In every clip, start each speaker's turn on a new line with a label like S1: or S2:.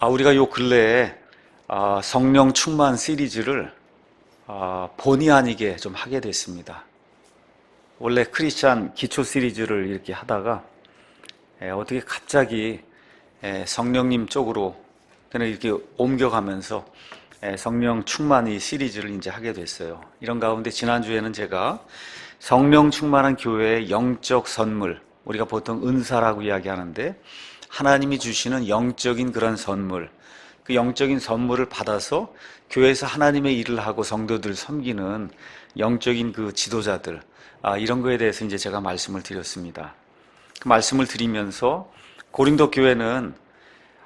S1: 우리가 요 근래에 성령 충만 시리즈를 본의 아니게 좀 하게 됐습니다. 원래 크리스찬 기초 시리즈를 이렇게 하다가 어떻게 갑자기 성령님 쪽으로 그냥 이렇게 옮겨가면서 성령 충만 이 시리즈를 이제 하게 됐어요. 이런 가운데 지난주에는 제가 성령 충만한 교회의 영적 선물, 우리가 보통 은사라고 이야기하는데 하나님이 주시는 영적인 그런 선물, 그 영적인 선물을 받아서 교회에서 하나님의 일을 하고 성도들을 섬기는 영적인 그 지도자들, 이런 거에 대해서 이제 제가 말씀을 드렸습니다. 그 말씀을 드리면서 고린도 교회는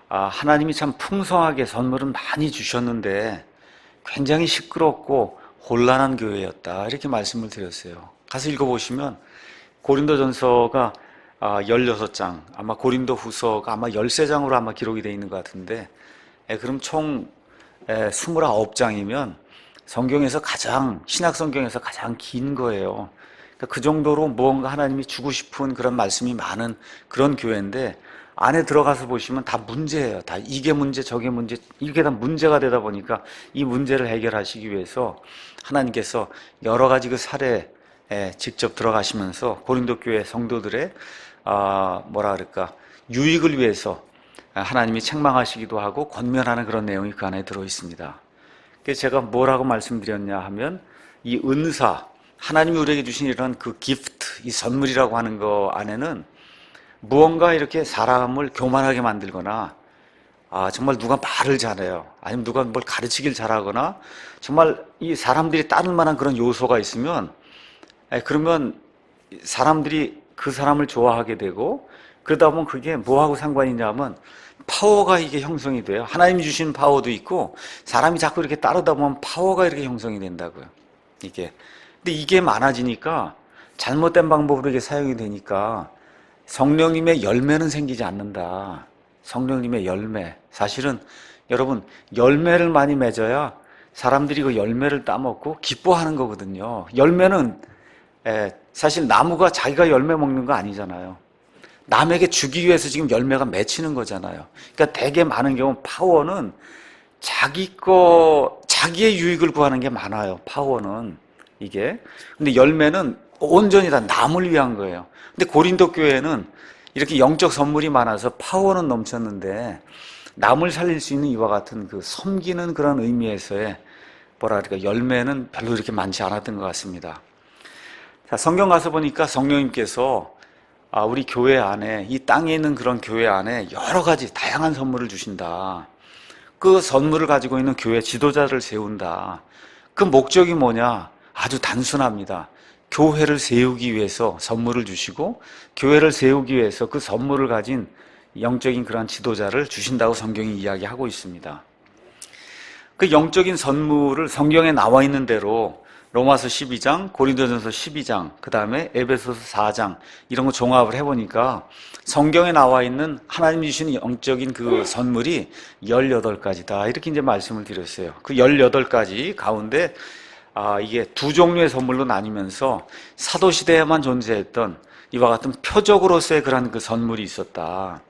S1: 하나님이 참 풍성하게 선물은 많이 주셨는데 굉장히 시끄럽고 혼란한 교회였다, 이렇게 말씀을 드렸어요. 가서 읽어보시면 고린도전서가 16장, 아마 고린도후서가 아마 13장으로 아마 기록이 되어 있는 것 같은데, 그럼 총 29장이면 성경에서 신약 성경에서 가장 긴 거예요. 그러니까 그 정도로 무언가 하나님이 주고 싶은 그런 말씀이 많은 그런 교회인데, 안에 들어가서 보시면 다 문제예요. 다 이게 문제, 저게 문제, 이게 다 문제가 되다 보니까 이 문제를 해결하시기 위해서 하나님께서 여러 가지 그 사례에 직접 들어가시면서 고린도 교회 성도들의 유익을 위해서 하나님이 책망하시기도 하고 권면하는 그런 내용이 그 안에 들어 있습니다. 그래서 제가 뭐라고 말씀드렸냐 하면, 이 은사, 하나님이 우리에게 주신 이런 그 기프트, 이 선물이라고 하는 거 안에는 무언가 이렇게 사람을 교만하게 만들거나 정말 누가 말을 잘해요, 아니면 누가 뭘 가르치길 잘하거나 정말 이 사람들이 따를 만한 그런 요소가 있으면, 그러면 사람들이 그 사람을 좋아하게 되고, 그러다 보면 그게 뭐하고 상관이 있냐면 파워가 이게 형성이 돼요. 하나님이 주신 파워도 있고 사람이 자꾸 이렇게 따르다 보면 파워가 이렇게 형성이 된다고요. 근데 이게 많아지니까 잘못된 방법으로 이게 사용이 되니까 성령님의 열매는 생기지 않는다. 성령님의 열매, 사실은 여러분, 열매를 많이 맺어야 사람들이 그 열매를 따먹고 기뻐하는 거거든요. 열매는 사실 나무가 자기가 열매 먹는 거 아니잖아요. 남에게 주기 위해서 지금 열매가 맺히는 거잖아요. 그러니까 되게 많은 경우 파워는 자기의 유익을 구하는 게 많아요. 파워는 이게. 근데 열매는 온전히 다 남을 위한 거예요. 근데 고린도 교회는 이렇게 영적 선물이 많아서 파워는 넘쳤는데 남을 살릴 수 있는 이와 같은 그 섬기는 그런 의미에서의 열매는 별로 이렇게 많지 않았던 것 같습니다. 자, 성경 가서 보니까 성령님께서 우리 교회 안에, 이 땅에 있는 그런 교회 안에 여러 가지 다양한 선물을 주신다. 그 선물을 가지고 있는 교회 지도자를 세운다. 그 목적이 뭐냐? 아주 단순합니다. 교회를 세우기 위해서 선물을 주시고, 교회를 세우기 위해서 그 선물을 가진 영적인 그러한 지도자를 주신다고 성경이 이야기하고 있습니다. 그 영적인 선물을 성경에 나와 있는 대로 로마서 12장, 고린도전서 12장, 그 다음에 에베소서 4장, 이런 거 종합을 해보니까 성경에 나와 있는 하나님이 주신 영적인 그 선물이 18가지다. 이렇게 이제 말씀을 드렸어요. 그 18가지 가운데 이게 두 종류의 선물로 나뉘면서 사도시대에만 존재했던 이와 같은 표적으로서의 그런 그 선물이 있었다.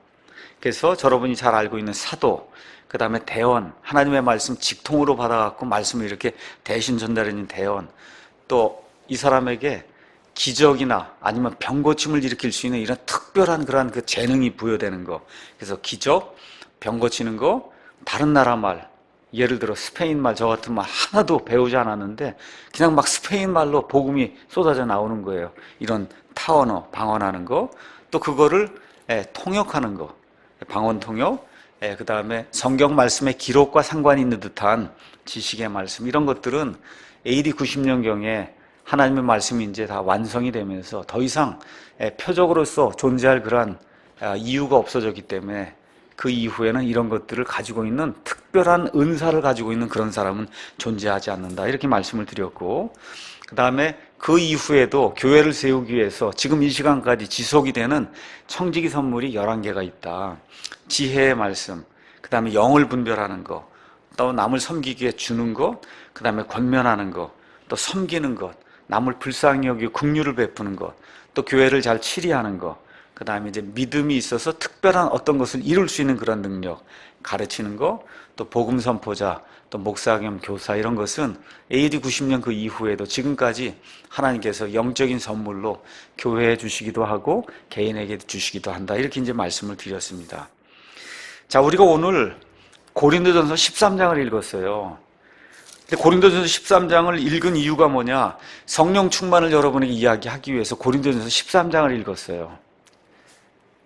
S1: 그래서 여러분이 잘 알고 있는 사도, 그 다음에 대원, 하나님의 말씀 직통으로 받아갖고 말씀을 이렇게 대신 전달해주는 대원, 또 이 사람에게 기적이나 아니면 병고침을 일으킬 수 있는 이런 특별한 그러한 그 재능이 부여되는 거. 그래서 기적, 병고치는 거, 다른 나라 말, 예를 들어 스페인 말, 저 같은 말 하나도 배우지 않았는데 그냥 막 스페인 말로 복음이 쏟아져 나오는 거예요. 이런 타언어, 방언하는 거, 또 그거를 통역하는 거, 방언 통역, 그 다음에 성경 말씀의 기록과 상관이 있는 듯한 지식의 말씀, 이런 것들은 AD 90년경에 하나님의 말씀이 이제 다 완성이 되면서 더 이상 표적으로서 존재할 그러한 이유가 없어졌기 때문에 그 이후에는 이런 것들을 가지고 있는 특별한 은사를 가지고 있는 그런 사람은 존재하지 않는다, 이렇게 말씀을 드렸고, 그 다음에 그 이후에도 교회를 세우기 위해서 지금 이 시간까지 지속이 되는 청지기 선물이 11개가 있다. 지혜의 말씀, 그 다음에 영을 분별하는 거, 또 남을 섬기기 위해 주는 것, 그 다음에 권면하는 것, 또 섬기는 것, 남을 불쌍히 여기고 긍휼을 베푸는 것, 또 교회를 잘 치리하는 것, 그 다음에 이제 믿음이 있어서 특별한 어떤 것을 이룰 수 있는 그런 능력, 가르치는 거, 또 복음 선포자, 또 목사 겸 교사 이런 것은 AD 90년 그 이후에도 지금까지 하나님께서 영적인 선물로 교회에 주시기도 하고 개인에게 주시기도 한다. 이렇게 이제 말씀을 드렸습니다. 자, 우리가 오늘 고린도전서 13장을 읽었어요. 근데 고린도전서 13장을 읽은 이유가 뭐냐? 성령 충만을 여러분에게 이야기하기 위해서 고린도전서 13장을 읽었어요.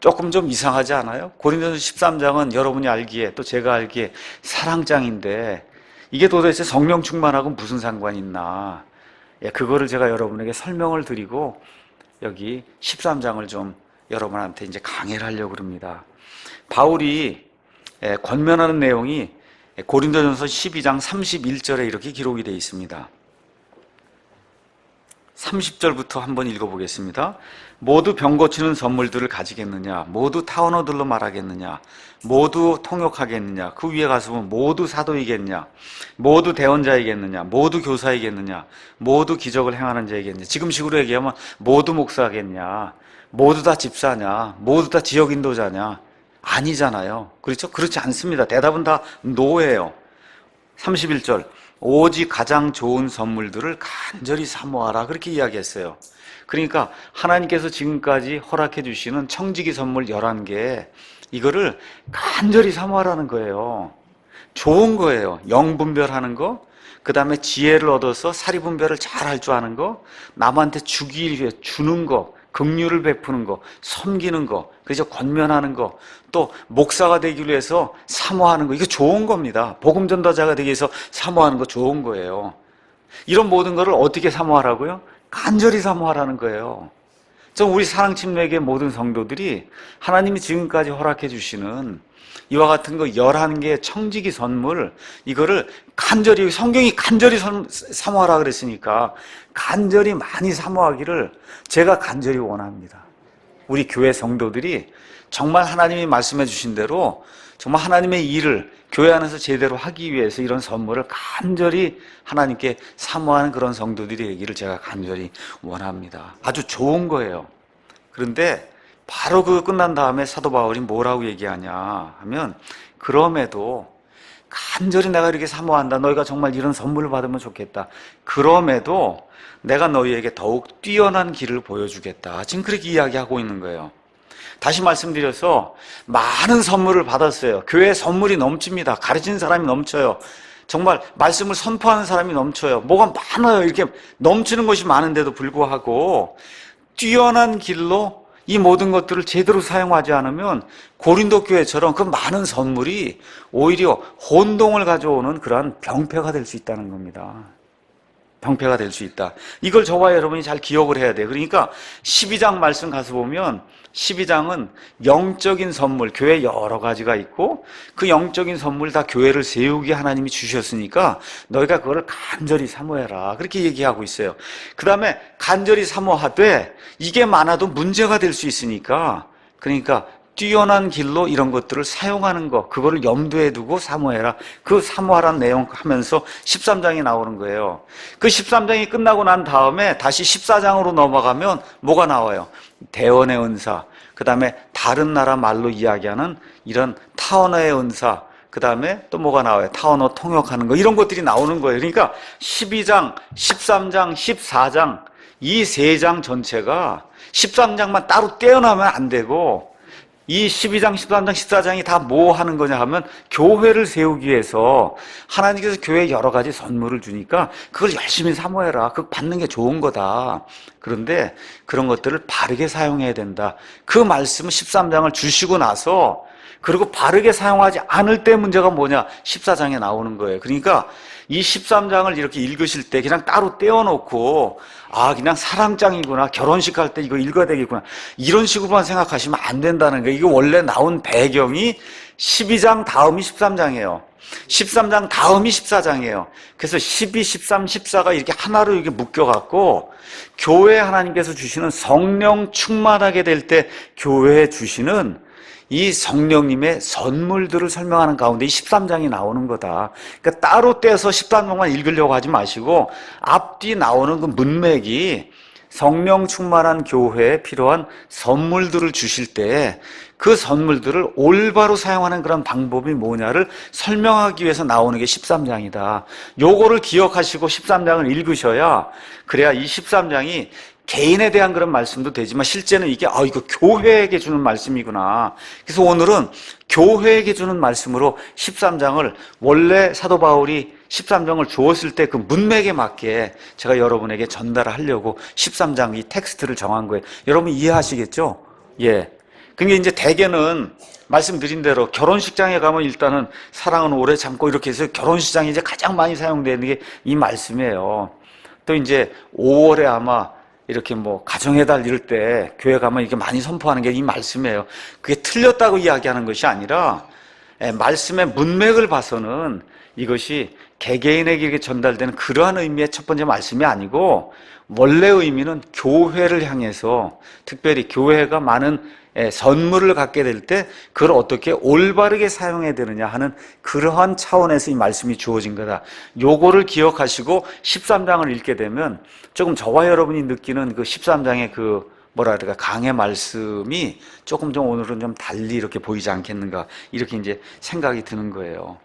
S1: 조금 좀 이상하지 않아요? 고린도전서 13장은 여러분이 알기에 또 제가 알기에 사랑장인데 이게 도대체 성령 충만하고 무슨 상관이 있나? 예, 그거를 제가 여러분에게 설명을 드리고 여기 13장을 좀 여러분한테 이제 강해를 하려고 합니다. 바울이 권면하는 내용이 고린도전서 12장 31절에 이렇게 기록이 되어 있습니다. 30절부터 한번 읽어보겠습니다. 모두 병 고치는 선물들을 가지겠느냐? 모두 타언어들로 말하겠느냐? 모두 통역하겠느냐? 그 위에 가서 보면 모두 사도이겠냐? 모두 대언자이겠느냐? 모두 교사이겠느냐? 모두 기적을 행하는 자이겠느냐? 지금식으로 얘기하면 모두 목사겠냐? 모두 다 집사냐? 모두 다 지역 인도자냐? 아니잖아요. 그렇죠? 그렇지 않습니다. 대답은 다 노예요. 31절 오직 가장 좋은 선물들을 간절히 사모하라 그렇게 이야기했어요. 그러니까 하나님께서 지금까지 허락해 주시는 청지기 선물 11개 이거를 간절히 사모하라는 거예요. 좋은 거예요. 영분별하는 거, 그 다음에 지혜를 얻어서 사리분별을 잘 할 줄 아는 거, 남한테 주기 위해 주는 거, 긍휼을 베푸는 거, 섬기는 거, 그래서 권면하는 거, 또 목사가 되기 위해서 사모하는 거, 이거 좋은 겁니다. 복음 전도자가 되기 위해서 사모하는 거 좋은 거예요. 이런 모든 거를 어떻게 사모하라고요? 간절히 사모하라는 거예요. 우리 사랑침례교회 모든 성도들이 하나님이 지금까지 허락해 주시는 이와 같은 거 11개의 청지기 선물, 이거를 간절히, 성경이 간절히 사모하라 그랬으니까 간절히 많이 사모하기를 제가 간절히 원합니다. 우리 교회 성도들이 정말 하나님이 말씀해 주신 대로 정말 하나님의 일을 교회 안에서 제대로 하기 위해서 이런 선물을 간절히 하나님께 사모하는 그런 성도들이 되기를 제가 간절히 원합니다. 아주 좋은 거예요. 그런데 바로 그 끝난 다음에 사도 바울이 뭐라고 얘기하냐 하면, 그럼에도 간절히 내가 이렇게 사모한다. 너희가 정말 이런 선물을 받으면 좋겠다. 그럼에도 내가 너희에게 더욱 뛰어난 길을 보여주겠다. 지금 그렇게 이야기하고 있는 거예요. 다시 말씀드려서 많은 선물을 받았어요. 교회에 선물이 넘칩니다. 가르치는 사람이 넘쳐요. 정말 말씀을 선포하는 사람이 넘쳐요. 뭐가 많아요. 이렇게 넘치는 것이 많은데도 불구하고 뛰어난 길로 이 모든 것들을 제대로 사용하지 않으면 고린도 교회처럼 그 많은 선물이 오히려 혼동을 가져오는 그러한 병폐가 될 수 있다는 겁니다. 병폐가 될 수 있다. 이걸 저와 여러분이 잘 기억을 해야 돼요. 그러니까 12장 말씀 가서 보면 12장은 영적인 선물, 교회 여러 가지가 있고 그 영적인 선물 다 교회를 세우기 하나님이 주셨으니까 너희가 그걸 간절히 사모해라. 그렇게 얘기하고 있어요. 그 다음에 간절히 사모하되 이게 많아도 문제가 될 수 있으니까, 그러니까 뛰어난 길로 이런 것들을 사용하는 거, 그거를 염두에 두고 사모해라. 그 사모하라는 내용 하면서 13장이 나오는 거예요. 그 13장이 끝나고 난 다음에 다시 14장으로 넘어가면 뭐가 나와요? 대언의 은사, 그 다음에 다른 나라 말로 이야기하는 이런 타언어의 은사, 그 다음에 또 뭐가 나와요? 타언어 통역하는 거, 이런 것들이 나오는 거예요. 그러니까 12장, 13장, 14장 이 세 장 전체가 13장만 따로 떼어나면 안 되고, 이 12장, 13장, 14장이 다 뭐 하는 거냐 하면 교회를 세우기 위해서 하나님께서 교회에 여러 가지 선물을 주니까 그걸 열심히 사모해라. 그거 받는 게 좋은 거다. 그런데 그런 것들을 바르게 사용해야 된다. 그 말씀은 13장을 주시고 나서, 그리고 바르게 사용하지 않을 때 문제가 뭐냐? 14장에 나오는 거예요. 그러니까 이 13장을 이렇게 읽으실 때 그냥 따로 떼어놓고, 아, 그냥 사랑장이구나, 결혼식 할 때 이거 읽어야 되겠구나, 이런 식으로만 생각하시면 안 된다는 거예요. 이게 원래 나온 배경이 12장 다음이 13장이에요. 13장 다음이 14장이에요. 그래서 12, 13, 14가 이렇게 하나로 이렇게 묶여갖고 교회에 하나님께서 주시는 성령 충만하게 될 때 교회에 주시는 이 성령님의 선물들을 설명하는 가운데 이 13장이 나오는 거다. 그러니까 따로 떼서 13장만 읽으려고 하지 마시고 앞뒤 나오는 그 문맥이 성령 충만한 교회에 필요한 선물들을 주실 때 그 선물들을 올바로 사용하는 그런 방법이 뭐냐를 설명하기 위해서 나오는 게 13장이다. 요거를 기억하시고 13장을 읽으셔야, 그래야 이 13장이 개인에 대한 그런 말씀도 되지만 실제는 이게 이거 교회에게 주는 말씀이구나. 그래서 오늘은 교회에게 주는 말씀으로 13장을, 원래 사도 바울이 13장을 주었을 때 그 문맥에 맞게 제가 여러분에게 전달하려고 13장 이 텍스트를 정한 거예요. 여러분 이해하시겠죠? 예. 그게 이제 대개는 말씀드린 대로 결혼식장에 가면 일단은 사랑은 오래 참고 이렇게 해서 결혼식장에 이제 가장 많이 사용되는 게 이 말씀이에요. 또 이제 5월에 아마 이렇게 뭐 가정의 달 이럴 때 교회 가면 이렇게 많이 선포하는 게 이 말씀이에요. 그게 틀렸다고 이야기하는 것이 아니라 말씀의 문맥을 봐서는 이것이 개개인에게 이렇게 전달되는 그러한 의미의 첫 번째 말씀이 아니고, 원래 의미는 교회를 향해서, 특별히 교회가 많은 선물을 갖게 될 때 그걸 어떻게 올바르게 사용해야 되느냐 하는 그러한 차원에서 이 말씀이 주어진 거다. 요거를 기억하시고 13장을 읽게 되면 조금 저와 여러분이 느끼는 그 13장의 그 뭐랄까 강의 말씀이 조금 좀 오늘은 좀 달리 이렇게 보이지 않겠는가, 이렇게 이제 생각이 드는 거예요.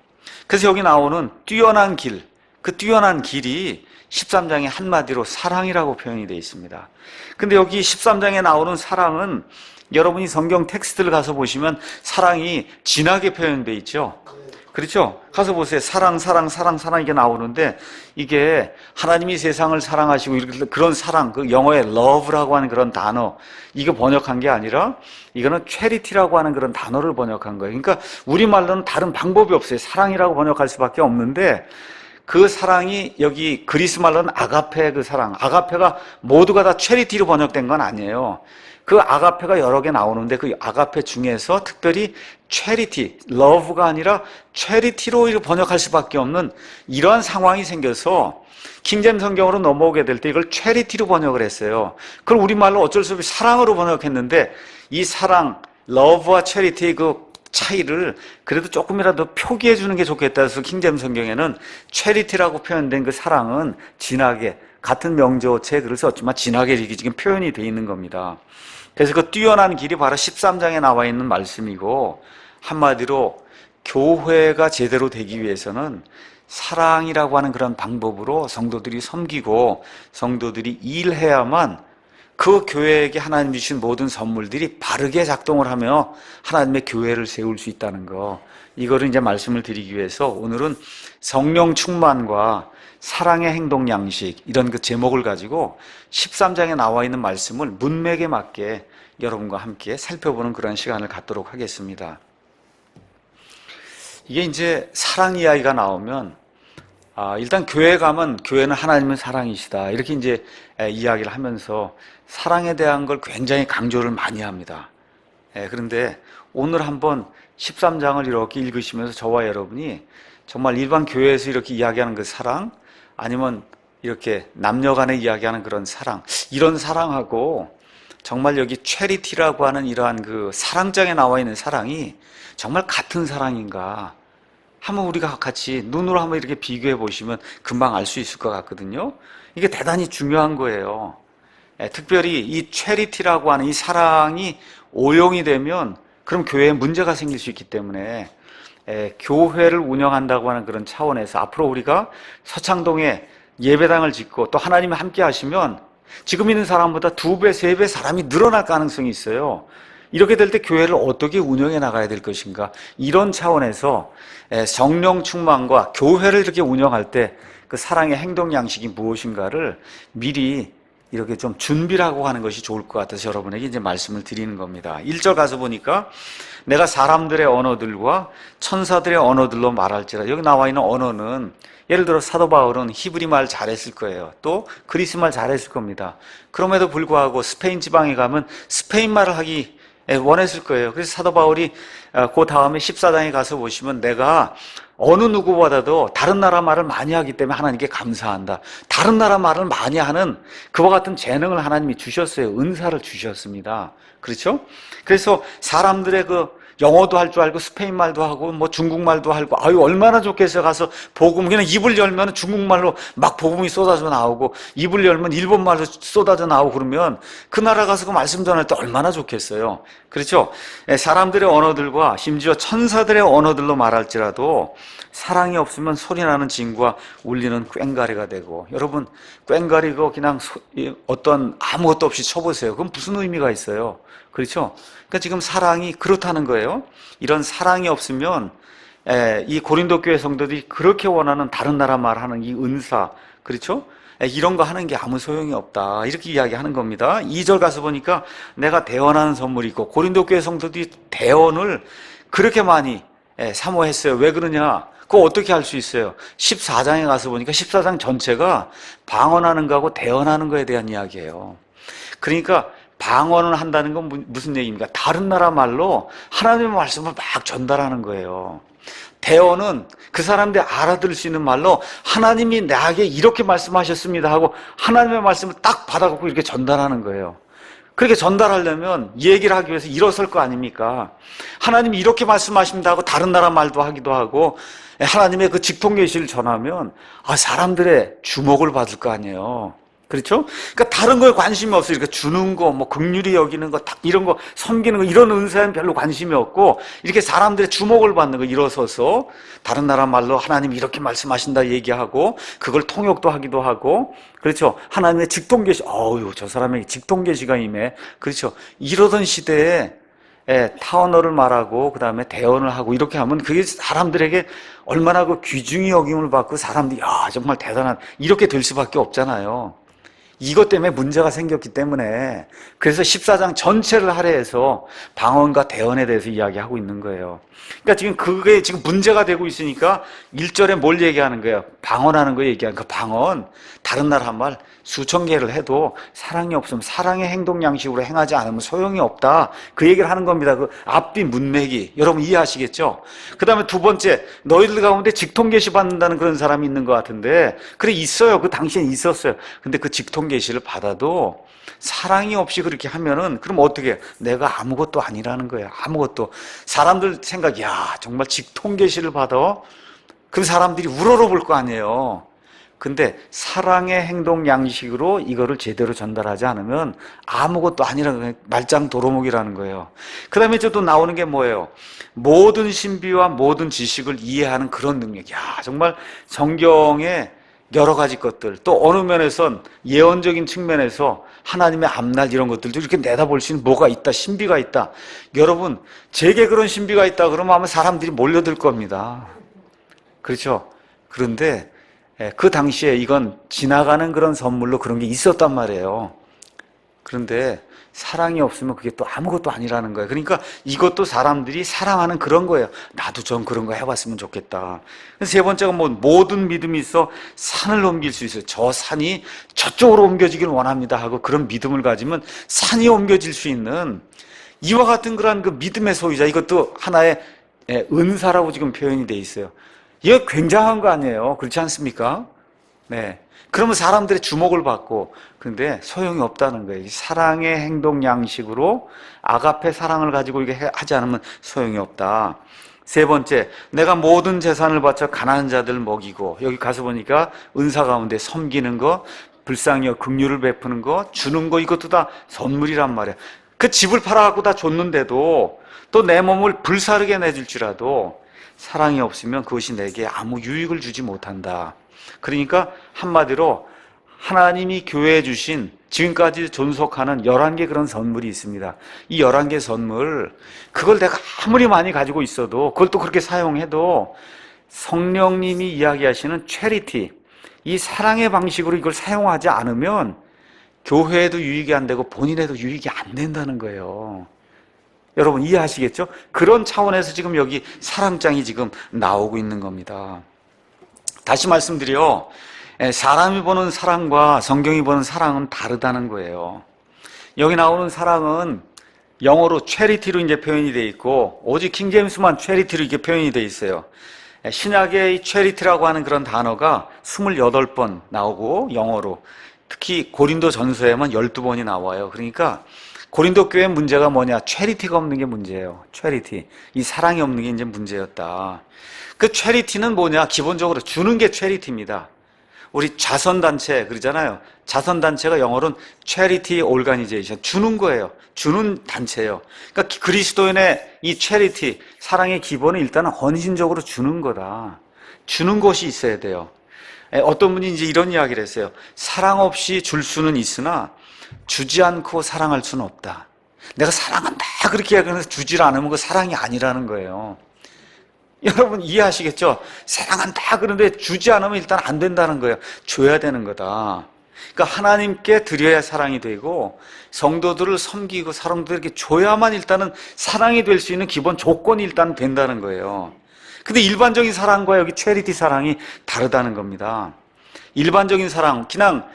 S1: 그래서 여기 나오는 뛰어난 길, 그 뛰어난 길이 13장에 한마디로 사랑이라고 표현이 되어 있습니다. 근데 여기 13장에 나오는 사랑은 여러분이 성경 텍스트를 가서 보시면 사랑이 진하게 표현되어 있죠. 그렇죠? 가서 보세요. 사랑, 사랑, 사랑, 사랑 이게 나오는데, 이게 하나님이 세상을 사랑하시고 이렇게 그런 사랑, 그 영어의 love라고 하는 그런 단어, 이거 번역한 게 아니라 이거는 charity라고 하는 그런 단어를 번역한 거예요. 그러니까 우리말로는 다른 방법이 없어요. 사랑이라고 번역할 수밖에 없는데, 그 사랑이 여기 그리스 말로는 아가페, 그 사랑, 아가페가 모두가 다 charity로 번역된 건 아니에요. 그 아가페가 여러 개 나오는데 그 아가페 중에서 특별히 charity, love가 아니라 charity로 번역할 수밖에 없는 이러한 상황이 생겨서 킹제임 성경으로 넘어오게 될 때 이걸 charity로 번역을 했어요. 그걸 우리말로 어쩔 수 없이 사랑으로 번역했는데, 이 사랑, love와 charity의 그 차이를 그래도 조금이라도 표기해 주는 게 좋겠다 해서 킹제임 성경에는 charity라고 표현된 그 사랑은 진하게, 같은 명조체 글을 썼지만 진하게 이렇게 지금 표현이 되어 있는 겁니다. 그래서 그 뛰어난 길이 바로 13장에 나와 있는 말씀이고, 한마디로 교회가 제대로 되기 위해서는 사랑이라고 하는 그런 방법으로 성도들이 섬기고 성도들이 일해야만 그 교회에게 하나님이 주신 모든 선물들이 바르게 작동을 하며 하나님의 교회를 세울 수 있다는 거, 이거를 이제 말씀을 드리기 위해서 오늘은 성령 충만과 사랑의 행동 양식, 이런 그 제목을 가지고 13장에 나와 있는 말씀을 문맥에 맞게 여러분과 함께 살펴보는 그런 시간을 갖도록 하겠습니다. 이게 이제 사랑 이야기가 나오면 일단 교회 가면 교회는 하나님의 사랑이시다, 이렇게 이제 이야기를 하면서 사랑에 대한 걸 굉장히 강조를 많이 합니다. 그런데 오늘 한번 13장을 이렇게 읽으시면서 저와 여러분이 정말 일반 교회에서 이렇게 이야기하는 그 사랑, 아니면 이렇게 남녀 간에 이야기하는 그런 사랑, 이런 사랑하고 정말 여기 charity라고 하는 이러한 그 사랑장에 나와 있는 사랑이 정말 같은 사랑인가 한번 우리가 같이 눈으로 한번 이렇게 비교해 보시면 금방 알 수 있을 것 같거든요. 이게 대단히 중요한 거예요. 특별히 이 charity라고 하는 이 사랑이 오용이 되면 그럼 교회에 문제가 생길 수 있기 때문에 교회를 운영한다고 하는 그런 차원에서 앞으로 우리가 서창동에 예배당을 짓고 또 하나님이 함께 하시면 지금 있는 사람보다 2배, 3배 사람이 늘어날 가능성이 있어요. 이렇게 될 때 교회를 어떻게 운영해 나가야 될 것인가, 이런 차원에서 성령 충만과 교회를 이렇게 운영할 때 그 사랑의 행동 양식이 무엇인가를 미리 이렇게 좀 준비를 하고 하는 것이 좋을 것 같아서 여러분에게 이제 말씀을 드리는 겁니다. 1절 가서 보니까 내가 사람들의 언어들과 천사들의 언어들로 말할지라, 여기 나와 있는 언어는 예를 들어 사도 바울은 히브리 말 잘했을 거예요. 또 그리스 말 잘했을 겁니다. 그럼에도 불구하고 스페인 지방에 가면 스페인 말을 하기 원했을 거예요. 그래서 사도 바울이 그 다음에 14장에 가서 보시면 내가 어느 누구보다도 다른 나라 말을 많이 하기 때문에 하나님께 감사한다, 다른 나라 말을 많이 하는 그와 같은 재능을 하나님이 주셨어요. 은사를 주셨습니다. 그렇죠? 그래서 사람들의 그 영어도 할 줄 알고 스페인 말도 하고 뭐 중국말도 알고 아유 얼마나 좋겠어요. 가서 복음 그냥 입을 열면 중국말로 막 복음이 쏟아져 나오고 입을 열면 일본말로 쏟아져 나오고 그러면 그 나라 가서 그 말씀 전할 때 얼마나 좋겠어요. 그렇죠? 사람들의 언어들과 심지어 천사들의 언어들로 말할지라도 사랑이 없으면 소리나는 징과 울리는 꽹과리가 되고 여러분 꽹과리고 그냥 어떤 아무것도 없이 쳐보세요. 그럼 무슨 의미가 있어요? 그렇죠? 그러니까 지금 사랑이 그렇다는 거예요. 이런 사랑이 없으면 이 고린도 교회 성도들이 그렇게 원하는 다른 나라 말하는 이 은사 그렇죠? 이런 거 하는 게 아무 소용이 없다 이렇게 이야기하는 겁니다. 2절 가서 보니까 내가 대언하는 선물이 있고 고린도 교회 성도들이 대언을 그렇게 많이 사모했어요. 왜 그러냐? 그거 어떻게 할 수 있어요? 14장에 가서 보니까 14장 전체가 방언하는 거하고 대언하는 거에 대한 이야기예요. 그러니까 방언을 한다는 건 무슨 얘기입니까? 다른 나라 말로 하나님의 말씀을 막 전달하는 거예요. 대언은 그 사람들이 알아들을 수 있는 말로 하나님이 나에게 이렇게 말씀하셨습니다 하고 하나님의 말씀을 딱 받아갖고 이렇게 전달하는 거예요. 그렇게 전달하려면 얘기를 하기 위해서 일어설 거 아닙니까? 하나님이 이렇게 말씀하십니다 하고 다른 나라 말도 하기도 하고 하나님의 그 직통계시를 전하면 사람들의 주목을 받을 거 아니에요. 그렇죠? 그러니까 다른 거에 관심이 없어요. 이렇게 주는 거, 뭐 긍휼히 여기는 거, 이런 거 섬기는 거 이런 은사에는 별로 관심이 없고 이렇게 사람들의 주목을 받는 거 일어서서 다른 나라 말로 하나님이 이렇게 말씀하신다 얘기하고 그걸 통역도 하기도 하고 그렇죠? 하나님의 직통계시, 저 사람에게 직통계시가 임해. 그렇죠? 이러던 시대에 타언어를 말하고 그 다음에 대언을 하고 이렇게 하면 그게 사람들에게 얼마나 그 귀중히 여김을 받고 사람들이 정말 대단한 이렇게 될 수밖에 없잖아요. 이것 때문에 문제가 생겼기 때문에 그래서 14장 전체를 할애해서 방언과 대언에 대해서 이야기하고 있는 거예요. 그러니까 지금 그게 지금 문제가 되고 있으니까 1절에 뭘 얘기하는 거예요? 방언하는 거 얘기하는 그 방언 다른 나라 말 수천 개를 해도 사랑이 없으면 사랑의 행동 양식으로 행하지 않으면 소용이 없다. 그 얘기를 하는 겁니다. 그 앞뒤 문맥이 여러분 이해하시겠죠? 그 다음에 두 번째 너희들 가운데 직통계시 받는다는 그런 사람이 있는 것 같은데 그래 있어요. 그 당시엔 있었어요. 근데 그 직통계시를 받아도 사랑이 없이 그렇게 하면은 그럼 어떻게 해요? 내가 아무것도 아니라는 거예요. 아무것도. 사람들 생각 정말 직통계시를 받아? 그럼 사람들이 우러러볼 거 아니에요. 근데 사랑의 행동 양식으로 이거를 제대로 전달하지 않으면 아무것도 아니라는 거예요. 말짱 도루묵이라는 거예요. 그 다음에 또 나오는 게 뭐예요? 모든 신비와 모든 지식을 이해하는 그런 능력. 정말 성경의 여러 가지 것들 또 어느 면에선 예언적인 측면에서 하나님의 앞날 이런 것들도 이렇게 내다볼 수 있는 뭐가 있다, 신비가 있다. 여러분 제게 그런 신비가 있다 그러면 아마 사람들이 몰려들 겁니다. 그렇죠? 그런데 그 당시에 이건 지나가는 그런 선물로 그런 게 있었단 말이에요. 그런데 사랑이 없으면 그게 또 아무것도 아니라는 거예요. 그러니까 이것도 사람들이 사랑하는 그런 거예요. 나도 좀 그런 거 해봤으면 좋겠다. 세 번째가 모든 믿음이 있어 산을 옮길 수 있어요. 저 산이 저쪽으로 옮겨지길 원합니다 하고 그런 믿음을 가지면 산이 옮겨질 수 있는 이와 같은 그런 그 믿음의 소유자 이것도 하나의 은사라고 지금 표현이 돼 있어요. 이거 굉장한 거 아니에요. 그렇지 않습니까? 네. 그러면 사람들의 주목을 받고, 근데 소용이 없다는 거예요. 사랑의 행동 양식으로 아가페 사랑을 가지고 이게 하지 않으면 소용이 없다. 세 번째, 내가 모든 재산을 바쳐 가난한 자들 먹이고, 여기 가서 보니까 은사 가운데 섬기는 거, 불쌍히 긍휼을 베푸는 거, 주는 거, 이것도 다 선물이란 말이에요. 그 집을 팔아갖고 다 줬는데도 또 내 몸을 불사르게 내줄지라도 사랑이 없으면 그것이 내게 아무 유익을 주지 못한다. 그러니까 한마디로 하나님이 교회에 주신 지금까지 존속하는 11개 그런 선물이 있습니다. 이 11개 선물 그걸 내가 아무리 많이 가지고 있어도 그걸 또 그렇게 사용해도 성령님이 이야기하시는 체리티 이 사랑의 방식으로 이걸 사용하지 않으면 교회에도 유익이 안 되고 본인에도 유익이 안 된다는 거예요. 여러분 이해하시겠죠? 그런 차원에서 지금 여기 사랑장이 지금 나오고 있는 겁니다. 다시 말씀드려 사람이 보는 사랑과 성경이 보는 사랑은 다르다는 거예요. 여기 나오는 사랑은 영어로 charity로 이제 표현이 되어 있고 오직 킹제임스만 charity로 이렇게 표현이 되어 있어요. 신약의 이 charity라고 하는 그런 단어가 28번 나오고 영어로 특히 고린도 전서에만 12번이 나와요. 그러니까 고린도 교회 문제가 뭐냐? 체리티가 없는 게 문제예요. 체리티. 이 사랑이 없는 게 이제 문제였다. 그 체리티는 뭐냐? 기본적으로 주는 게 체리티입니다. 우리 자선단체 그러잖아요. 자선단체가 영어로는 Charity Organization, 주는 거예요. 주는 단체예요. 그러니까 그리스도인의 이 체리티, 사랑의 기본은 일단은 헌신적으로 주는 거다. 주는 것이 있어야 돼요. 어떤 분이 이제 이런 이야기를 했어요. 사랑 없이 줄 수는 있으나 주지 않고 사랑할 수는 없다. 내가 사랑한다 그렇게 이야기해서 주질 않으면 그 사랑이 아니라는 거예요. 여러분 이해하시겠죠? 사랑한다 그런데 주지 않으면 일단 안 된다는 거예요. 줘야 되는 거다. 그러니까 하나님께 드려야 사랑이 되고 성도들을 섬기고 사람들에게 줘야만 일단은 사랑이 될 수 있는 기본 조건이 일단 된다는 거예요. 근데 일반적인 사랑과 여기 체리티 사랑이 다르다는 겁니다. 일반적인 사랑, 그냥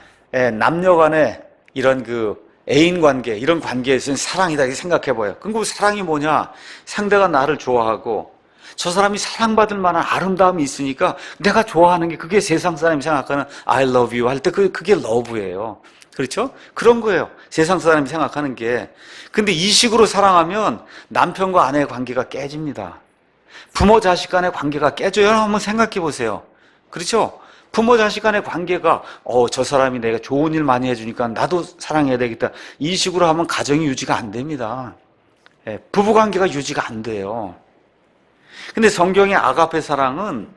S1: 남녀 간의 이런 그 애인 관계, 이런 관계에서는 사랑이다 이렇게 생각해 봐요. 그럼 사랑이 뭐냐? 상대가 나를 좋아하고 저 사람이 사랑받을 만한 아름다움이 있으니까 내가 좋아하는 게 그게 세상 사람이 생각하는 I love you 할 때 그게 러브예요. 그렇죠? 그런 거예요. 세상 사람이 생각하는 게. 근데 이 식으로 사랑하면 남편과 아내의 관계가 깨집니다. 부모 자식 간의 관계가 깨져요. 한번 생각해 보세요. 그렇죠? 부모 자식 간의 관계가 저 사람이 내가 좋은 일 많이 해주니까 나도 사랑해야 되겠다. 이 식으로 하면 가정이 유지가 안 됩니다. 부부 관계가 유지가 안 돼요. 근데 성경의 아가페 사랑은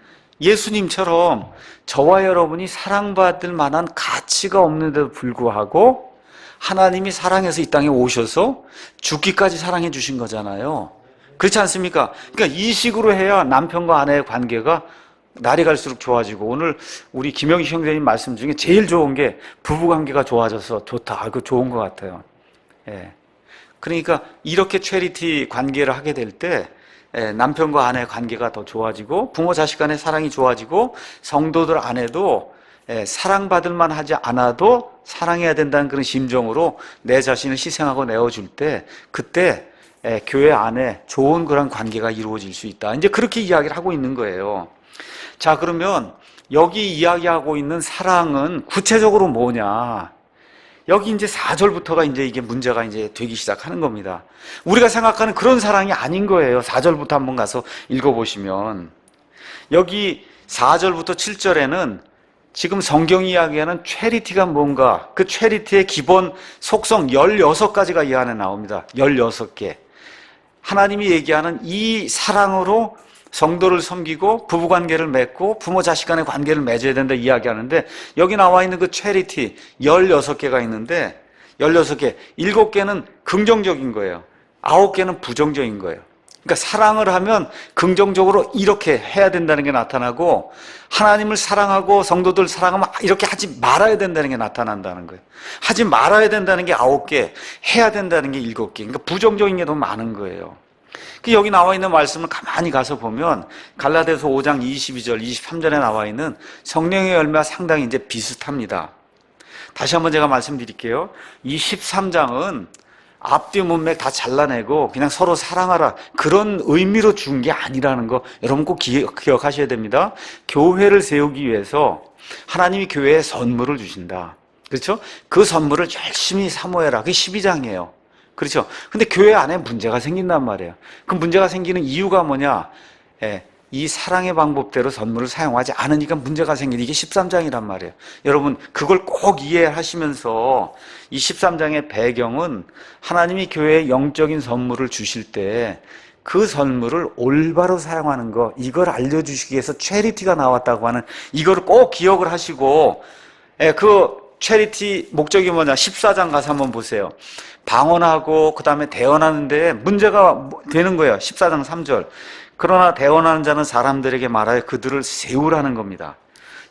S1: 예수님처럼 저와 여러분이 사랑받을 만한 가치가 없는데도 불구하고 하나님이 사랑해서 이 땅에 오셔서 죽기까지 사랑해 주신 거잖아요. 그렇지 않습니까? 그러니까 이 식으로 해야 남편과 아내의 관계가 날이 갈수록 좋아지고, 오늘 우리 김영희 형제님 말씀 중에 제일 좋은 게 부부관계가 좋아져서 좋다. 그거 좋은 것 같아요. 예. 그러니까 이렇게 체리티 관계를 하게 될 때 남편과 아내의 관계가 더 좋아지고 부모 자식 간의 사랑이 좋아지고 성도들 안에도 사랑받을 만하지 않아도 사랑해야 된다는 그런 심정으로 내 자신을 희생하고 내어줄 때 그때 교회 안에 좋은 그런 관계가 이루어질 수 있다. 이제 그렇게 이야기를 하고 있는 거예요. 자, 그러면 여기 이야기하고 있는 사랑은 구체적으로 뭐냐? 여기 이제 4절부터가 이제 이게 문제가 이제 되기 시작하는 겁니다. 우리가 생각하는 그런 사랑이 아닌 거예요. 4절부터 한번 가서 읽어보시면 여기 4절부터 7절에는 지금 성경이 이야기하는 체리티가 뭔가, 그 체리티의 기본 속성 16가지가 이 안에 나옵니다. 16개. 하나님이 얘기하는 이 사랑으로 성도를 섬기고 부부관계를 맺고 부모 자식 간의 관계를 맺어야 된다 이야기하는데, 여기 나와 있는 그 체리티 16개가 있는데 16개, 7개는 긍정적인 거예요. 9개는 부정적인 거예요. 그러니까 사랑을 하면 긍정적으로 이렇게 해야 된다는 게 나타나고, 하나님을 사랑하고 성도들 사랑하면 이렇게 하지 말아야 된다는 게 나타난다는 거예요. 하지 말아야 된다는 게 9개, 해야 된다는 게 7개. 그러니까 부정적인 게 더 많은 거예요. 여기 나와 있는 말씀을 가만히 가서 보면 갈라디아서 5장 22절, 23절에 나와 있는 성령의 열매와 상당히 이제 비슷합니다. 다시 한번 제가 말씀드릴게요. 이 13장은 앞뒤 문맥 다 잘라내고 그냥 서로 사랑하라 그런 의미로 준 게 아니라는 거 여러분 꼭 기억하셔야 됩니다. 교회를 세우기 위해서 하나님이 교회에 선물을 주신다. 그렇죠? 그 선물을 열심히 사모해라. 그게 12장이에요. 그렇죠? 근데 교회 안에 문제가 생긴단 말이에요. 그 문제가 생기는 이유가 뭐냐? 이 사랑의 방법대로 선물을 사용하지 않으니까 문제가 생기는 이게 13장이란 말이에요. 여러분 그걸 꼭 이해하시면서 이 13장의 배경은 하나님이 교회에 영적인 선물을 주실 때 그 선물을 올바로 사용하는 거, 이걸 알려주시기 위해서 체리티가 나왔다고 하는 이거를 꼭 기억을 하시고, 그 체리티 목적이 뭐냐? 14장 가서 한번 보세요. 방언하고 그 다음에 대언하는데 문제가 되는 거예요. 14장 3절. 그러나 대언하는 자는 사람들에게 말하여 그들을 세우라는 겁니다.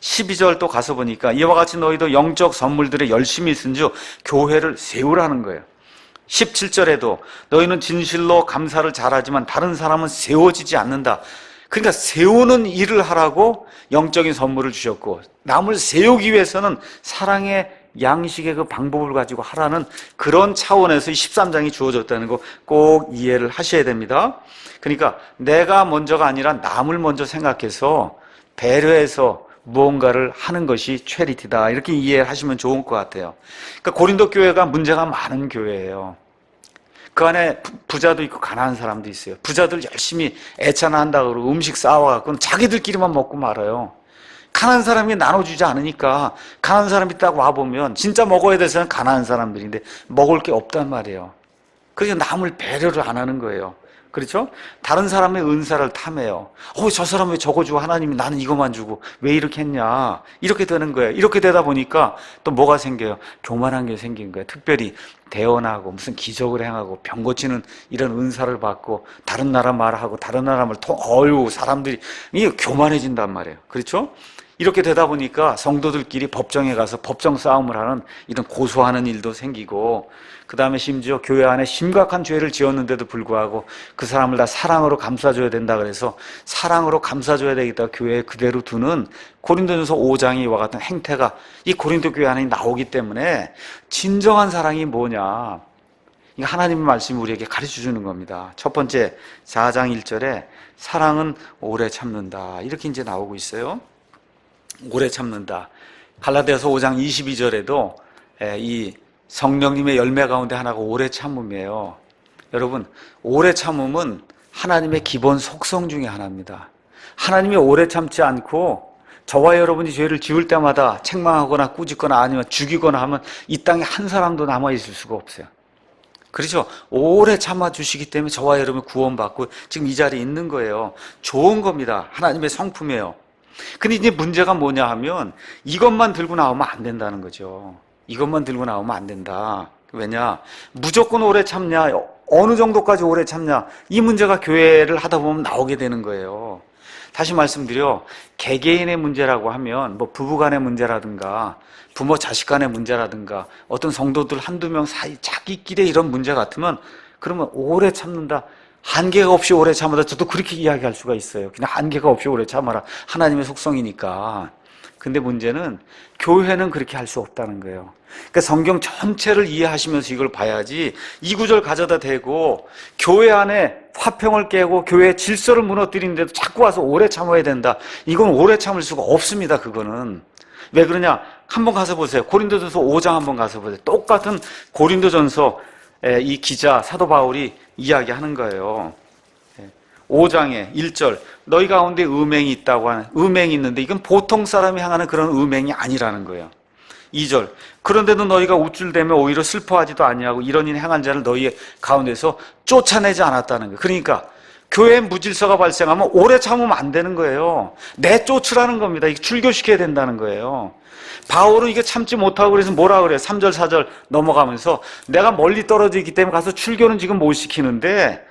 S1: 12절 또 가서 보니까 이와 같이 너희도 영적 선물들에 열심히 있은즉 교회를 세우라는 거예요. 17절에도 너희는 진실로 감사를 잘하지만 다른 사람은 세워지지 않는다. 그러니까 세우는 일을 하라고 영적인 선물을 주셨고, 남을 세우기 위해서는 사랑의 양식의 그 방법을 가지고 하라는 그런 차원에서 이 13장이 주어졌다는 거 꼭 이해를 하셔야 됩니다. 그러니까 내가 먼저가 아니라 남을 먼저 생각해서 배려해서 무언가를 하는 것이 체리티다. 이렇게 이해하시면 좋을 것 같아요. 그러니까 고린도 교회가 문제가 많은 교회예요. 그 안에 부자도 있고 가난한 사람도 있어요. 부자들 열심히 애찬한다고 그러고 음식 싸워갖고 자기들끼리만 먹고 말아요. 가난한 사람이 나눠주지 않으니까 가난한 사람이 딱 와보면 진짜 먹어야 될 사람은 가난한 사람들인데 먹을 게 없단 말이에요. 그래서 남을 배려를 안 하는 거예요. 그렇죠? 다른 사람의 은사를 탐해요. 저 사람 왜 저거 주고 하나님이 나는 이것만 주고 왜 이렇게 했냐. 이렇게 되는 거예요. 이렇게 되다 보니까 또 뭐가 생겨요? 교만한 게 생긴 거예요. 특별히 대언하고 무슨 기적을 행하고 병 고치는 이런 은사를 받고 다른 나라 말하고 다른 나라 말 사람들이 이게 교만해진단 말이에요. 그렇죠? 이렇게 되다 보니까 성도들끼리 법정에 가서 법정 싸움을 하는 이런 고소하는 일도 생기고, 그 다음에 심지어 교회 안에 심각한 죄를 지었는데도 불구하고 그 사람을 다 사랑으로 감싸줘야 된다 그래서 사랑으로 감싸줘야 되겠다 교회에 그대로 두는 고린도전서 5장의 이와 같은 행태가 이 고린도 교회 안에 나오기 때문에 진정한 사랑이 뭐냐, 이거 하나님의 말씀이 우리에게 가르쳐 주는 겁니다. 첫 번째 4장 1절에 사랑은 오래 참는다 이렇게 이제 나오고 있어요. 오래 참는다. 갈라디아서 5장 22절에도 이 성령님의 열매 가운데 하나가 오래 참음이에요. 여러분, 오래 참음은 하나님의 기본 속성 중에 하나입니다. 하나님이 오래 참지 않고 저와 여러분이 죄를 지을 때마다 책망하거나 꾸짖거나 아니면 죽이거나 하면 이 땅에 한 사람도 남아있을 수가 없어요. 그렇죠? 오래 참아주시기 때문에 저와 여러분 구원받고 지금 이 자리에 있는 거예요. 좋은 겁니다. 하나님의 성품이에요. 근데 이제 문제가 뭐냐 하면 이것만 들고 나오면 안 된다는 거죠. 이것만 들고 나오면 안 된다. 왜냐? 무조건 오래 참냐? 어느 정도까지 오래 참냐? 이 문제가 교회를 하다 보면 나오게 되는 거예요. 다시 말씀드려, 개개인의 문제라고 하면 뭐 부부간의 문제라든가 부모 자식 간의 문제라든가 어떤 성도들 한두 명 사이 자기끼리 이런 문제 같으면 그러면 오래 참는다. 한계가 없이 오래 참아라. 저도 그렇게 이야기할 수가 있어요. 그냥 한계가 없이 오래 참아라. 하나님의 속성이니까. 근데 문제는 교회는 그렇게 할 수 없다는 거예요. 그러니까 성경 전체를 이해하시면서 이걸 봐야지 이 구절 가져다 대고 교회 안에 화평을 깨고 교회의 질서를 무너뜨리는데도 자꾸 와서 오래 참아야 된다. 이건 오래 참을 수가 없습니다. 그거는. 왜 그러냐? 한번 가서 보세요. 고린도전서 5장 한번 가서 보세요. 똑같은 고린도전서 이 기자 사도 바울이 이야기하는 거예요. 5장에 1절 너희 가운데 음행이 있다고 하는, 음행이 있는데 이건 보통 사람이 향하는 그런 음행이 아니라는 거예요. 2절 그런데도 너희가 우쭐대며 오히려 슬퍼하지도 아니하고 이런 일 행한 자를 너희 가운데서 쫓아내지 않았다는 거예요. 그러니까 교회에 무질서가 발생하면 오래 참으면 안 되는 거예요. 내쫓으라는 겁니다. 이게 출교시켜야 된다는 거예요. 바울은 이게 참지 못하고 그래서 뭐라 그래요? 3절 4절 넘어가면서 내가 멀리 떨어져 있기 때문에 가서 출교는 지금 못 시키는데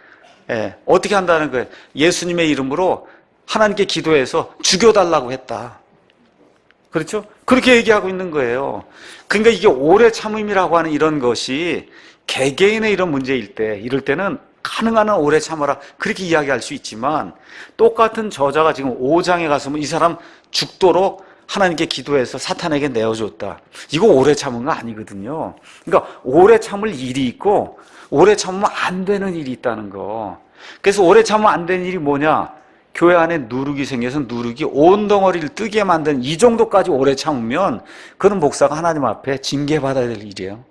S1: 어떻게 한다는 거예요? 예수님의 이름으로 하나님께 기도해서 죽여달라고 했다. 그렇죠? 그렇게 얘기하고 있는 거예요. 그러니까 이게 오래 참음이라고 하는 이런 것이 개개인의 이런 문제일 때, 이럴 때는 가능한 한 오래 참아라 그렇게 이야기할 수 있지만, 똑같은 저자가 지금 5장에 가서면 이 사람 죽도록 하나님께 기도해서 사탄에게 내어줬다. 이거 오래 참은 거 아니거든요. 그러니까 오래 참을 일이 있고 오래 참으면 안 되는 일이 있다는 거. 그래서 오래 참으면 안 되는 일이 뭐냐? 교회 안에 누룩이 생겨서 누룩이 온 덩어리를 뜨게 만든 이 정도까지 오래 참으면 그런 목사가 하나님 앞에 징계받아야 될 일이에요.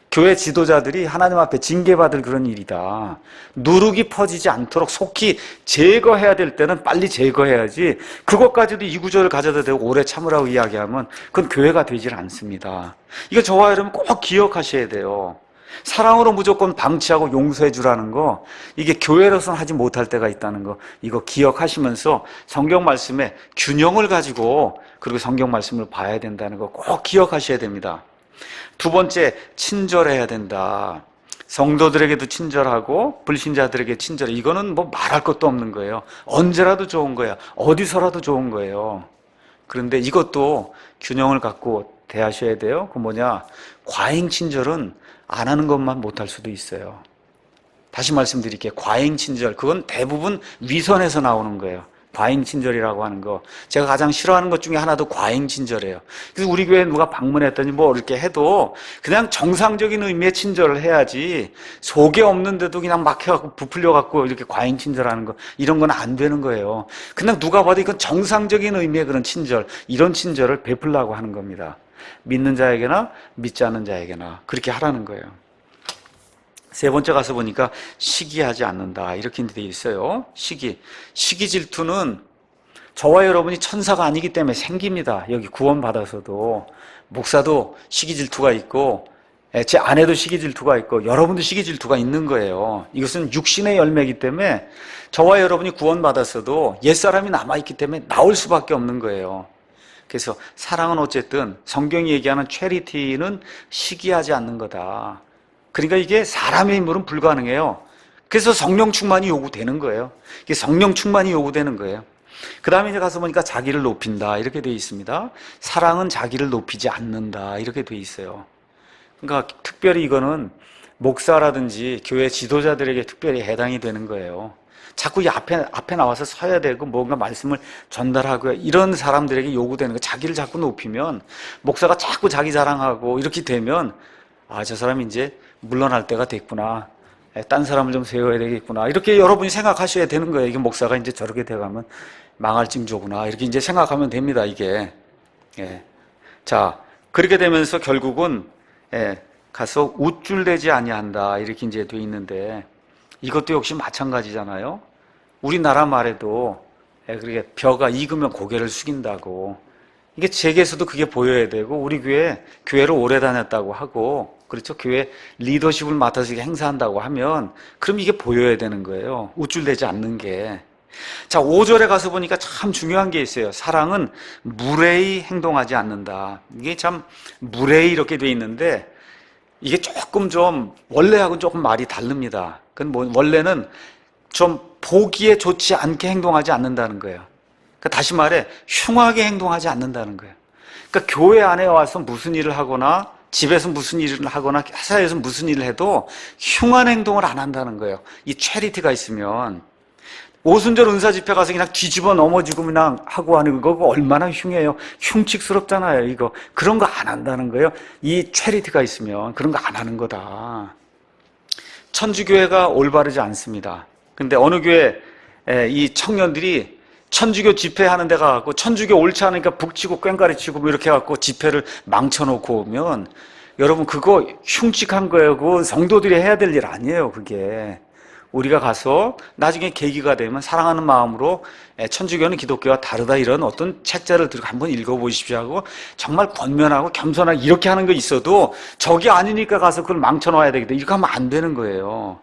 S1: 교회 지도자들이 하나님 앞에 징계받을 그런 일이다. 누룩이 퍼지지 않도록 속히 제거해야 될 때는 빨리 제거해야지, 그것까지도 이 구절을 가져다 대고 오래 참으라고 이야기하면 그건 교회가 되질 않습니다. 이거 저와 여러분 꼭 기억하셔야 돼요. 사랑으로 무조건 방치하고 용서해 주라는 거, 이게 교회로서는 하지 못할 때가 있다는 거, 이거 기억하시면서 성경 말씀에 균형을 가지고 그리고 성경 말씀을 봐야 된다는 거 꼭 기억하셔야 됩니다. 두 번째, 친절해야 된다. 성도들에게도 친절하고 불신자들에게 친절해. 이거는 뭐 말할 것도 없는 거예요. 언제라도 좋은 거야. 어디서라도 좋은 거예요. 그런데 이것도 균형을 갖고 대하셔야 돼요. 그 뭐냐? 과잉 친절은 안 하는 것만 못할 수도 있어요. 다시 말씀드릴게요. 과잉 친절, 그건 대부분 위선에서 나오는 거예요. 과잉 친절이라고 하는 거, 제가 가장 싫어하는 것 중에 하나도 과잉 친절이에요. 그래서 우리 교회에 누가 방문했더니 뭐 이렇게 해도 그냥 정상적인 의미의 친절을 해야지, 속에 없는데도 그냥 막 해갖고 부풀려갖고 이렇게 과잉 친절하는 거, 이런 건 안 되는 거예요. 그냥 누가 봐도 이건 정상적인 의미의 그런 친절, 이런 친절을 베풀려고 하는 겁니다. 믿는 자에게나 믿지 않는 자에게나 그렇게 하라는 거예요. 세 번째 가서 보니까 시기하지 않는다. 이렇게 되어 있어요. 시기 질투는 저와 여러분이 천사가 아니기 때문에 생깁니다. 여기 구원받아서도. 목사도 시기 질투가 있고, 제 아내도 시기 질투가 있고, 여러분도 시기 질투가 있는 거예요. 이것은 육신의 열매이기 때문에 저와 여러분이 구원받았어도 옛사람이 남아있기 때문에 나올 수밖에 없는 거예요. 그래서 사랑은 어쨌든 성경이 얘기하는 체리티는 시기하지 않는 거다. 그러니까 이게 사람의 힘으로는 불가능해요. 그래서 성령 충만이 요구되는 거예요. 이게 성령 충만이 요구되는 거예요. 그 다음에 이제 가서 보니까 자기를 높인다. 이렇게 되어 있습니다. 사랑은 자기를 높이지 않는다. 이렇게 되어 있어요. 그러니까 특별히 이거는 목사라든지 교회 지도자들에게 특별히 해당이 되는 거예요. 자꾸 이 앞에 나와서 서야 되고 뭔가 말씀을 전달하고 이런 사람들에게 요구되는 거. 자기를 자꾸 높이면 목사가 자꾸 자기 자랑하고 이렇게 되면 저 사람이 이제 물러날 때가 됐구나. 딴 사람을 좀 세워야 되겠구나. 이렇게 여러분이 생각하셔야 되는 거예요. 이게 목사가 이제 저렇게 돼가면 망할 징조구나. 이렇게 이제 생각하면 됩니다. 이게. 자, 그렇게 되면서 결국은 가서 우쭐대지 아니한다. 이렇게 이제 돼 있는데 이것도 역시 마찬가지잖아요. 우리나라 말에도 그렇게 벼가 익으면 고개를 숙인다고. 이게 제게서도 그게 보여야 되고 우리 교회를 오래 다녔다고 하고 그렇죠? 교회 리더십을 맡아서 행사한다고 하면 그럼 이게 보여야 되는 거예요. 우쭐대지 않는 게. 자, 5절에 가서 보니까 참 중요한 게 있어요. 사랑은 무례히 행동하지 않는다. 이게 참 무례히 이렇게 돼 있는데 이게 조금 좀 원래하고는 조금 말이 다릅니다. 그건 원래는 좀 보기에 좋지 않게 행동하지 않는다는 거예요. 그러니까 다시 말해 흉하게 행동하지 않는다는 거예요. 그러니까 교회 안에 와서 무슨 일을 하거나 집에서 무슨 일을 하거나 회사에서 무슨 일을 해도 흉한 행동을 안 한다는 거예요. 이 체리티가 있으면 오순절 은사 집회 가서 그냥 뒤집어 넘어지고 그냥 하고 하는 거가 얼마나 흉해요. 흉측스럽잖아요. 이거 그런 거 안 한다는 거예요. 이 체리티가 있으면 그런 거 안 하는 거다. 천주교회가 올바르지 않습니다. 근데 어느 교회 이 청년들이 천주교 집회하는 데 가갖고 천주교 옳지 않으니까 북치고 꽹가리치고 뭐 이렇게 해갖고 집회를 망쳐놓고 오면 여러분 그거 흉측한 거예요. 그거 성도들이 해야 될 일 아니에요. 그게 우리가 가서 나중에 계기가 되면 사랑하는 마음으로 천주교는 기독교와 다르다 이런 어떤 책자를 들고 한번 읽어보십시오 하고 정말 권면하고 겸손하게 이렇게 하는 거 있어도 저게 아니니까 가서 그걸 망쳐놓아야 되겠다 이렇게 하면 안 되는 거예요.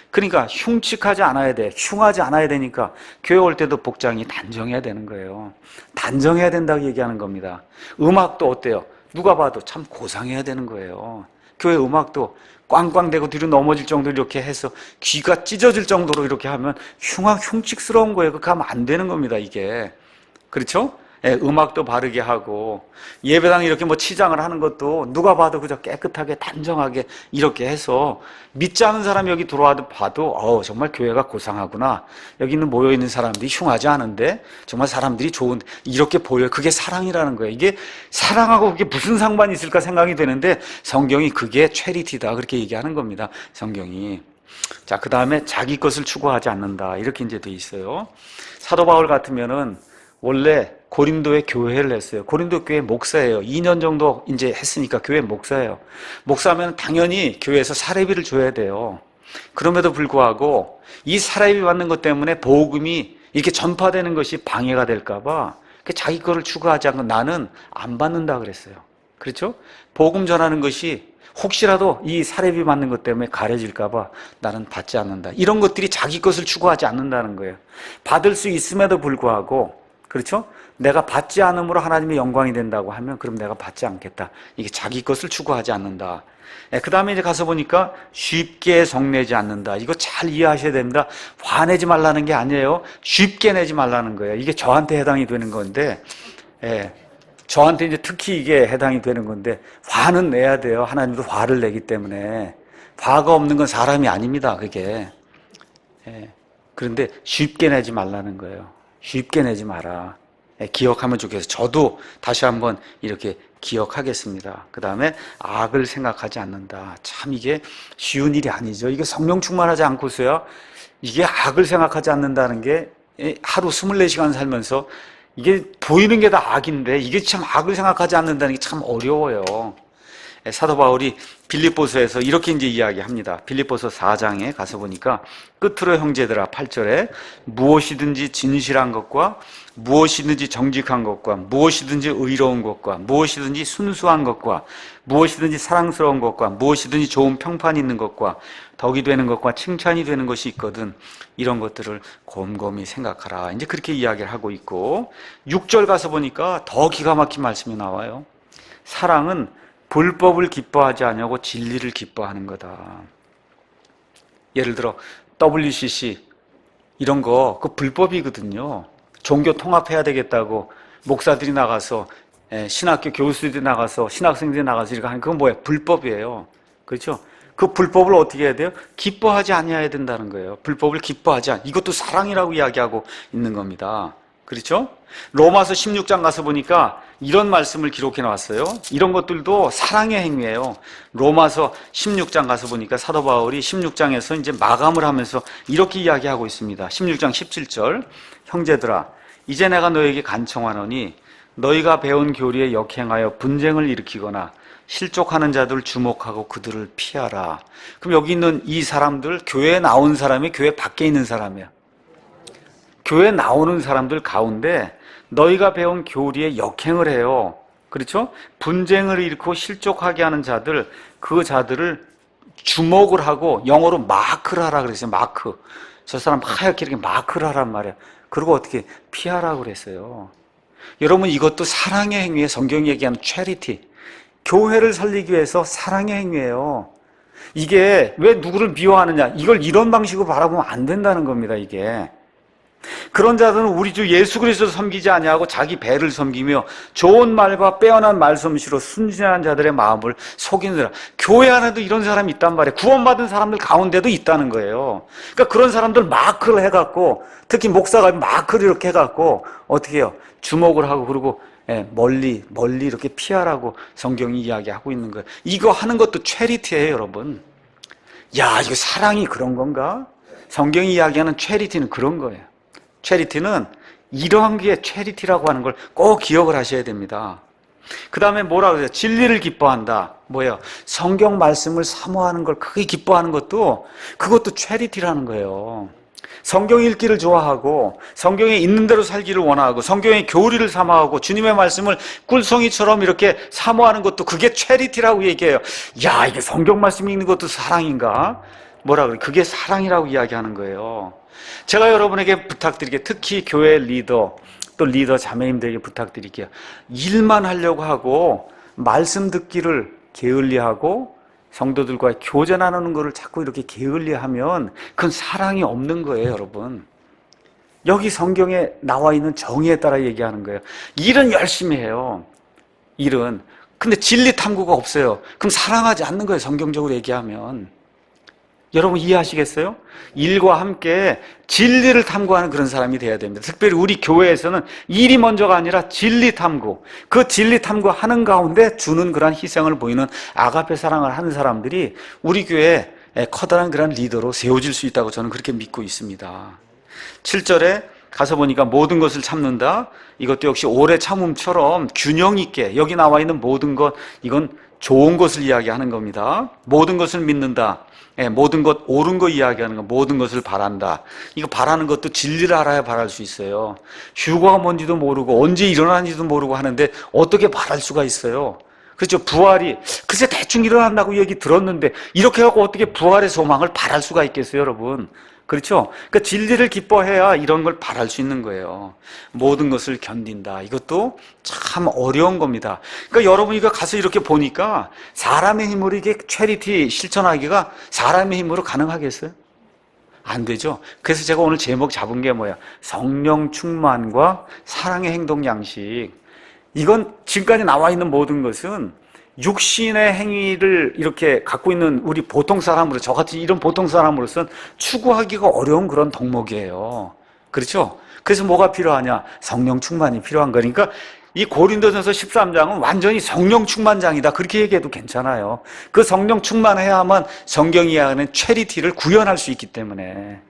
S1: 그러니까 흉측하지 않아야 돼. 흉하지 않아야 되니까 교회 올 때도 복장이 단정해야 되는 거예요. 단정해야 된다고 얘기하는 겁니다. 음악도 어때요? 누가 봐도 참 고상해야 되는 거예요. 교회 음악도 꽝꽝대고 뒤로 넘어질 정도로 이렇게 해서 귀가 찢어질 정도로 이렇게 하면 흉측스러운 거예요. 그렇게 하면 안 되는 겁니다, 이게. 그렇죠? 음악도 바르게 하고 예배당 이렇게 뭐 치장을 하는 것도 누가 봐도 그저 깨끗하게 단정하게 이렇게 해서 믿지 않은 사람이 여기 들어와도 봐도 정말 교회가 고상하구나. 여기 있는 모여있는 사람들이 흉하지 않은데 정말 사람들이 좋은데 이렇게 보여요. 그게 사랑이라는 거예요. 이게 사랑하고 그게 무슨 상관이 있을까 생각이 되는데 성경이 그게 체리티다 그렇게 얘기하는 겁니다. 성경이. 자, 그 다음에 자기 것을 추구하지 않는다 이렇게 이제 돼 있어요. 사도 바울 같으면은 원래 고린도에 교회를 했어요. 고린도 교회 목사예요. 2년 정도 이제 했으니까 교회 목사예요. 목사면 당연히 교회에서 사례비를 줘야 돼요. 그럼에도 불구하고 이 사례비 받는 것 때문에 복음이 이렇게 전파되는 것이 방해가 될까봐 자기 거를 추구하지 않고 나는 안 받는다 그랬어요. 그렇죠? 복음 전하는 것이 혹시라도 이 사례비 받는 것 때문에 가려질까봐 나는 받지 않는다. 이런 것들이 자기 것을 추구하지 않는다는 거예요. 받을 수 있음에도 불구하고 그렇죠? 내가 받지 않음으로 하나님의 영광이 된다고 하면 그럼 내가 받지 않겠다. 이게 자기 것을 추구하지 않는다. 그 다음에 이제 가서 보니까 쉽게 성내지 않는다. 이거 잘 이해하셔야 됩니다. 화내지 말라는 게 아니에요. 쉽게 내지 말라는 거예요. 이게 저한테 해당이 되는 건데, 저한테 이제 특히 이게 해당이 되는 건데, 화는 내야 돼요. 하나님도 화를 내기 때문에. 화가 없는 건 사람이 아닙니다. 그게. 그런데 쉽게 내지 말라는 거예요. 쉽게 내지 마라. 기억하면 좋겠어요. 저도 다시 한번 이렇게 기억하겠습니다. 그 다음에 악을 생각하지 않는다. 참 이게 쉬운 일이 아니죠. 이게 성령 충만하지 않고서야 이게 악을 생각하지 않는다는 게 하루 24시간 살면서 이게 보이는 게 다 악인데 이게 참 악을 생각하지 않는다는 게 참 어려워요. 사도 바울이 빌립보서에서 이렇게 이제 이야기합니다. 빌립보서 4장에 가서 보니까 끝으로 형제들아 8절에 무엇이든지 진실한 것과 무엇이든지 정직한 것과 무엇이든지 의로운 것과 무엇이든지 순수한 것과 무엇이든지 사랑스러운 것과 무엇이든지 좋은 평판이 있는 것과 덕이 되는 것과 칭찬이 되는 것이 있거든 이런 것들을 곰곰이 생각하라. 이제 그렇게 이야기를 하고 있고 6절 가서 보니까 더 기가 막힌 말씀이 나와요. 사랑은 불법을 기뻐하지 않냐고 진리를 기뻐하는 거다. 예를 들어 WCC 이런 거 그 불법이거든요. 종교 통합해야 되겠다고 목사들이 나가서 신학교 교수들이 나가서 신학생들이 나가서 이렇게 하는 그건 뭐예요? 불법이에요. 그렇죠? 그 불법을 어떻게 해야 돼요? 기뻐하지 아니해야 된다는 거예요. 불법을 기뻐하지 않. 이것도 사랑이라고 이야기하고 있는 겁니다. 그렇죠? 로마서 16장 가서 보니까 이런 말씀을 기록해 놨어요. 이런 것들도 사랑의 행위예요. 로마서 16장 가서 보니까 사도 바울이 16장에서 이제 마감을 하면서 이렇게 이야기하고 있습니다. 16장 17절 형제들아 이제 내가 너에게 간청하노니 너희가 배운 교리에 역행하여 분쟁을 일으키거나 실족하는 자들 주목하고 그들을 피하라. 그럼 여기 있는 이 사람들 교회에 나온 사람이 교회 밖에 있는 사람이야. 교회 나오는 사람들 가운데 너희가 배운 교리에 역행을 해요. 그렇죠? 분쟁을 일으키고 실족하게 하는 자들, 그 자들을 주목을 하고 영어로 마크를 하라 그랬어요. 마크. 저 사람 하얗게 이렇게 마크를 하란 말이에요. 그리고 어떻게 피하라고 그랬어요. 여러분 이것도 사랑의 행위에 성경이 얘기하는 체리티. 교회를 살리기 위해서 사랑의 행위예요. 이게 왜 누구를 미워하느냐? 이걸 이런 방식으로 바라보면 안 된다는 겁니다. 이게. 그런 자들은 우리 주 예수 그리스도를 섬기지 아니하고 자기 배를 섬기며 좋은 말과 빼어난 말솜씨로 순진한 자들의 마음을 속이느라. 교회 안에도 이런 사람이 있단 말이에요. 구원받은 사람들 가운데도 있다는 거예요. 그러니까 그런 사람들 마크를 해갖고 특히 목사가 마크를 이렇게 해갖고 어떻게 해요? 주목을 하고 그리고 멀리 이렇게 피하라고 성경이 이야기하고 있는 거예요. 이거 하는 것도 체리티예요, 여러분. 야, 이거 사랑이 그런 건가? 성경이 이야기하는 체리티는 그런 거예요. 체리티는 이러한 게 체리티라고 하는 걸 꼭 기억을 하셔야 됩니다. 그 다음에 뭐라 그래요? 진리를 기뻐한다. 뭐예요? 성경 말씀을 사모하는 걸 크게 기뻐하는 것도 그것도 체리티라는 거예요. 성경 읽기를 좋아하고 성경에 있는 대로 살기를 원하고 성경의 교리를 사모하고 주님의 말씀을 꿀송이처럼 이렇게 사모하는 것도 그게 체리티라고 얘기해요. 야, 이게 성경 말씀 읽는 것도 사랑인가? 뭐라 그래? 그게 사랑이라고 이야기하는 거예요. 제가 여러분에게 부탁드릴게요. 특히 교회 리더 또 리더 자매님들에게 부탁드릴게요. 일만 하려고 하고 말씀 듣기를 게을리하고 성도들과 교제 나누는 것을 자꾸 이렇게 게을리하면 그건 사랑이 없는 거예요, 여러분. 여기 성경에 나와 있는 정의에 따라 얘기하는 거예요. 일은 열심히 해요. 일은. 근데 진리 탐구가 없어요. 그럼 사랑하지 않는 거예요, 성경적으로 얘기하면. 여러분 이해하시겠어요? 일과 함께 진리를 탐구하는 그런 사람이 돼야 됩니다. 특별히 우리 교회에서는 일이 먼저가 아니라 진리 탐구, 그 진리 탐구하는 가운데 주는 그런 희생을 보이는 아가페 사랑을 하는 사람들이 우리 교회에 커다란 그런 리더로 세워질 수 있다고 저는 그렇게 믿고 있습니다. 7절에 가서 보니까 모든 것을 참는다. 이것도 역시 오래 참음처럼 균형 있게 여기 나와 있는 모든 것, 이건 좋은 것을 이야기하는 겁니다. 모든 것을 믿는다. 모든 것, 옳은 거 이야기하는 거, 모든 것을 바란다. 이거 바라는 것도 진리를 알아야 바랄 수 있어요. 휴거가 뭔지도 모르고 언제 일어나는지도 모르고 하는데 어떻게 바랄 수가 있어요? 그렇죠. 부활이 글쎄 대충 일어난다고 얘기 들었는데 이렇게 하고 어떻게 부활의 소망을 바랄 수가 있겠어요, 여러분? 그렇죠? 그러니까 진리를 기뻐해야 이런 걸 바랄 수 있는 거예요. 모든 것을 견딘다. 이것도 참 어려운 겁니다. 그러니까 여러분 이거 가서 이렇게 보니까 사람의 힘으로 이게 체리티 실천하기가 사람의 힘으로 가능하겠어요? 안 되죠. 그래서 제가 오늘 제목 잡은 게 뭐야? 성령 충만과 사랑의 행동 양식. 이건 지금까지 나와 있는 모든 것은 육신의 행위를 이렇게 갖고 있는 우리 보통 사람으로, 저같이 이런 보통 사람으로서는 추구하기가 어려운 그런 덕목이에요. 그렇죠? 그래서 뭐가 필요하냐? 성령 충만이 필요한 거니까 이 고린도전서 13장은 완전히 성령 충만장이다. 그렇게 얘기해도 괜찮아요. 그 성령 충만해야만 성경이 이야기하는 체리티를 구현할 수 있기 때문에.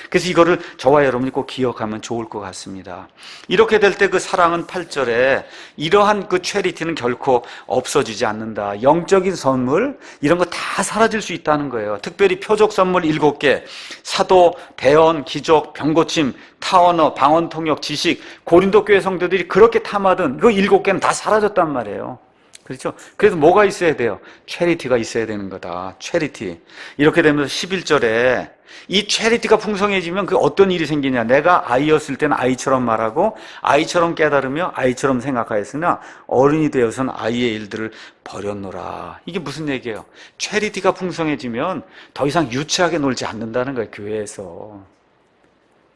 S1: 그래서 이거를 저와 여러분이 꼭 기억하면 좋을 것 같습니다. 이렇게 될 때 그 사랑은 8절에 이러한 그 체리티는 결코 없어지지 않는다. 영적인 선물 이런 거 다 사라질 수 있다는 거예요. 특별히 표적 선물 7개, 사도, 대언, 기적, 병고침, 타언어, 방언통역, 지식, 고린도 교회 성도들이 그렇게 탐하던 그 7개는 다 사라졌단 말이에요. 그렇죠? 그래서 뭐가 있어야 돼요? 체리티가 있어야 되는 거다. 체리티. 이렇게 되면서 11절에 이 체리티가 풍성해지면 그 어떤 일이 생기냐? 내가 아이였을 때는 아이처럼 말하고 아이처럼 깨달으며 아이처럼 생각하였으나 어른이 되어서는 아이의 일들을 버렸노라. 이게 무슨 얘기예요? 체리티가 풍성해지면 더 이상 유치하게 놀지 않는다는 거예요, 교회에서.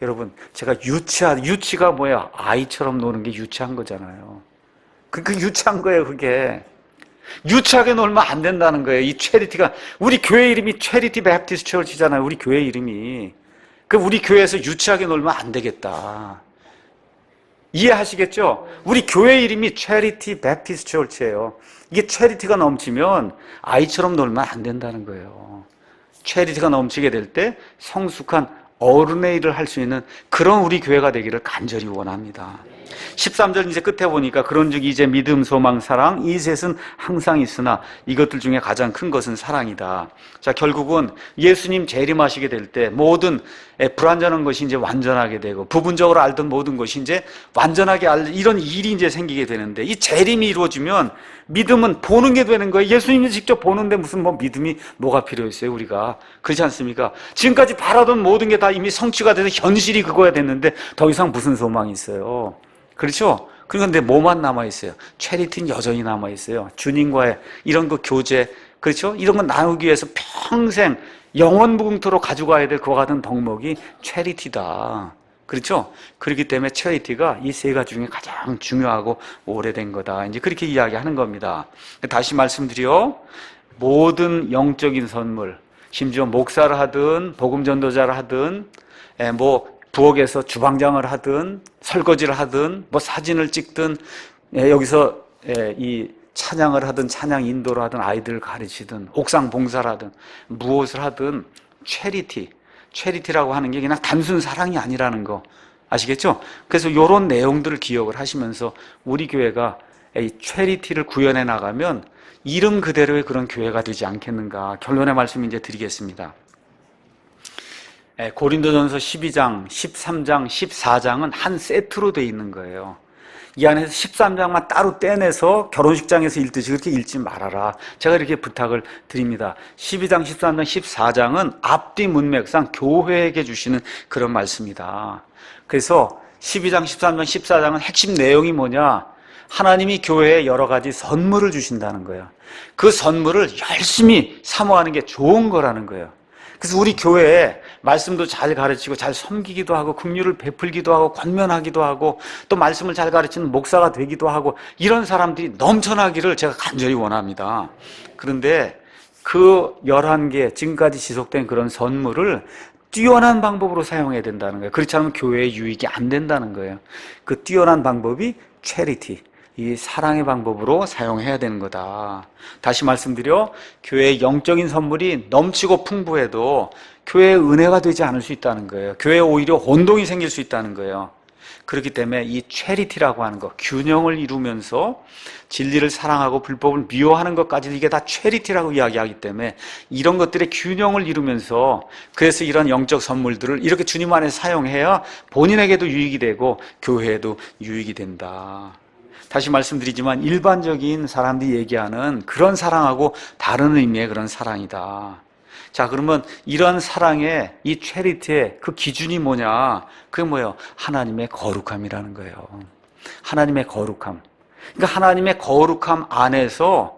S1: 여러분, 제가 유치가 뭐야? 아이처럼 노는 게 유치한 거잖아요. 그 유치한 거예요, 그게. 유치하게 놀면 안 된다는 거예요. 이 체리티가, 우리 교회 이름이 체리티 베프티스트 처치잖아요. 우리 교회 이름이. 그 우리 교회에서 유치하게 놀면 안 되겠다. 이해하시겠죠? 우리 교회 이름이 체리티 베프티스트 처치예요. 이게 체리티가 넘치면 아이처럼 놀면 안 된다는 거예요. 체리티가 넘치게 될 때 성숙한 어른의 일을 할 수 있는 그런 우리 교회가 되기를 간절히 원합니다. 13절 이제 끝에 보니까 그런즉 이제 믿음, 소망, 사랑 이 셋은 항상 있으나 이것들 중에 가장 큰 것은 사랑이다. 자, 결국은 예수님 재림하시게 될 때 모든 불완전한 것이 이제 완전하게 되고 부분적으로 알던 모든 것이 이제 완전하게 이런 일이 이제 생기게 되는데 이 재림이 이루어지면 믿음은 보는 게 되는 거예요. 예수님이 직접 보는데 무슨 믿음이 뭐가 필요했어요, 우리가. 그렇지 않습니까? 지금까지 바라던 모든 게 다 이미 성취가 돼서 현실이 그거야 됐는데 더 이상 무슨 소망이 있어요. 그렇죠? 그런데 뭐만 남아있어요? 체리티는 여전히 남아있어요. 주님과의 이런 그 교제, 그렇죠? 이런 거 나누기 위해서 평생 영원무궁토록 가져가야 될 그와 같은 덕목이 체리티다. 그렇죠? 그렇기 때문에 체리티가 이 세 가지 중에 가장 중요하고 오래된 거다. 이제 그렇게 이야기하는 겁니다. 다시 말씀드려, 모든 영적인 선물, 심지어 목사를 하든 복음 전도자를 하든 부엌에서 주방장을 하든 설거지를 하든 사진을 찍든 여기서 이 찬양을 하든 찬양 인도를 하든 아이들을 가르치든 옥상 봉사를 하든 무엇을 하든 체리티라고 하는 게 그냥 단순 사랑이 아니라는 거 아시겠죠? 그래서 이런 내용들을 기억을 하시면서 우리 교회가 이 체리티를 구현해 나가면 이름 그대로의 그런 교회가 되지 않겠는가. 결론의 말씀 이제 드리겠습니다. 고린도전서 12장, 13장, 14장은 한 세트로 되어 있는 거예요. 이 안에서 13장만 따로 떼내서 결혼식장에서 읽듯이 그렇게 읽지 말아라. 제가 이렇게 부탁을 드립니다. 12장, 13장, 14장은 앞뒤 문맥상 교회에게 주시는 그런 말씀이다. 그래서 12장, 13장, 14장은 핵심 내용이 뭐냐? 하나님이 교회에 여러 가지 선물을 주신다는 거예요. 그 선물을 열심히 사모하는 게 좋은 거라는 거예요. 그래서 우리 교회에 말씀도 잘 가르치고 잘 섬기기도 하고 긍휼을 베풀기도 하고 권면하기도 하고 또 말씀을 잘 가르치는 목사가 되기도 하고 이런 사람들이 넘쳐나기를 제가 간절히 원합니다. 그런데 그 11개 지금까지 지속된 그런 선물을 뛰어난 방법으로 사용해야 된다는 거예요. 그렇지 않으면 교회의 유익이 안 된다는 거예요. 그 뛰어난 방법이 체리티, 이 사랑의 방법으로 사용해야 되는 거다. 다시 말씀드려, 교회의 영적인 선물이 넘치고 풍부해도 교회의 은혜가 되지 않을 수 있다는 거예요. 교회에 오히려 혼동이 생길 수 있다는 거예요. 그렇기 때문에 이 체리티라고 하는 것, 균형을 이루면서 진리를 사랑하고 불법을 미워하는 것까지도 이게 다 체리티라고 이야기하기 때문에 이런 것들의 균형을 이루면서 그래서 이런 영적 선물들을 이렇게 주님 안에서 사용해야 본인에게도 유익이 되고 교회에도 유익이 된다. 다시 말씀드리지만 일반적인 사람들이 얘기하는 그런 사랑하고 다른 의미의 그런 사랑이다. 자, 그러면 이런 사랑의 이 체리티의 그 기준이 뭐냐? 그게 뭐예요? 하나님의 거룩함이라는 거예요. 하나님의 거룩함. 그러니까 하나님의 거룩함 안에서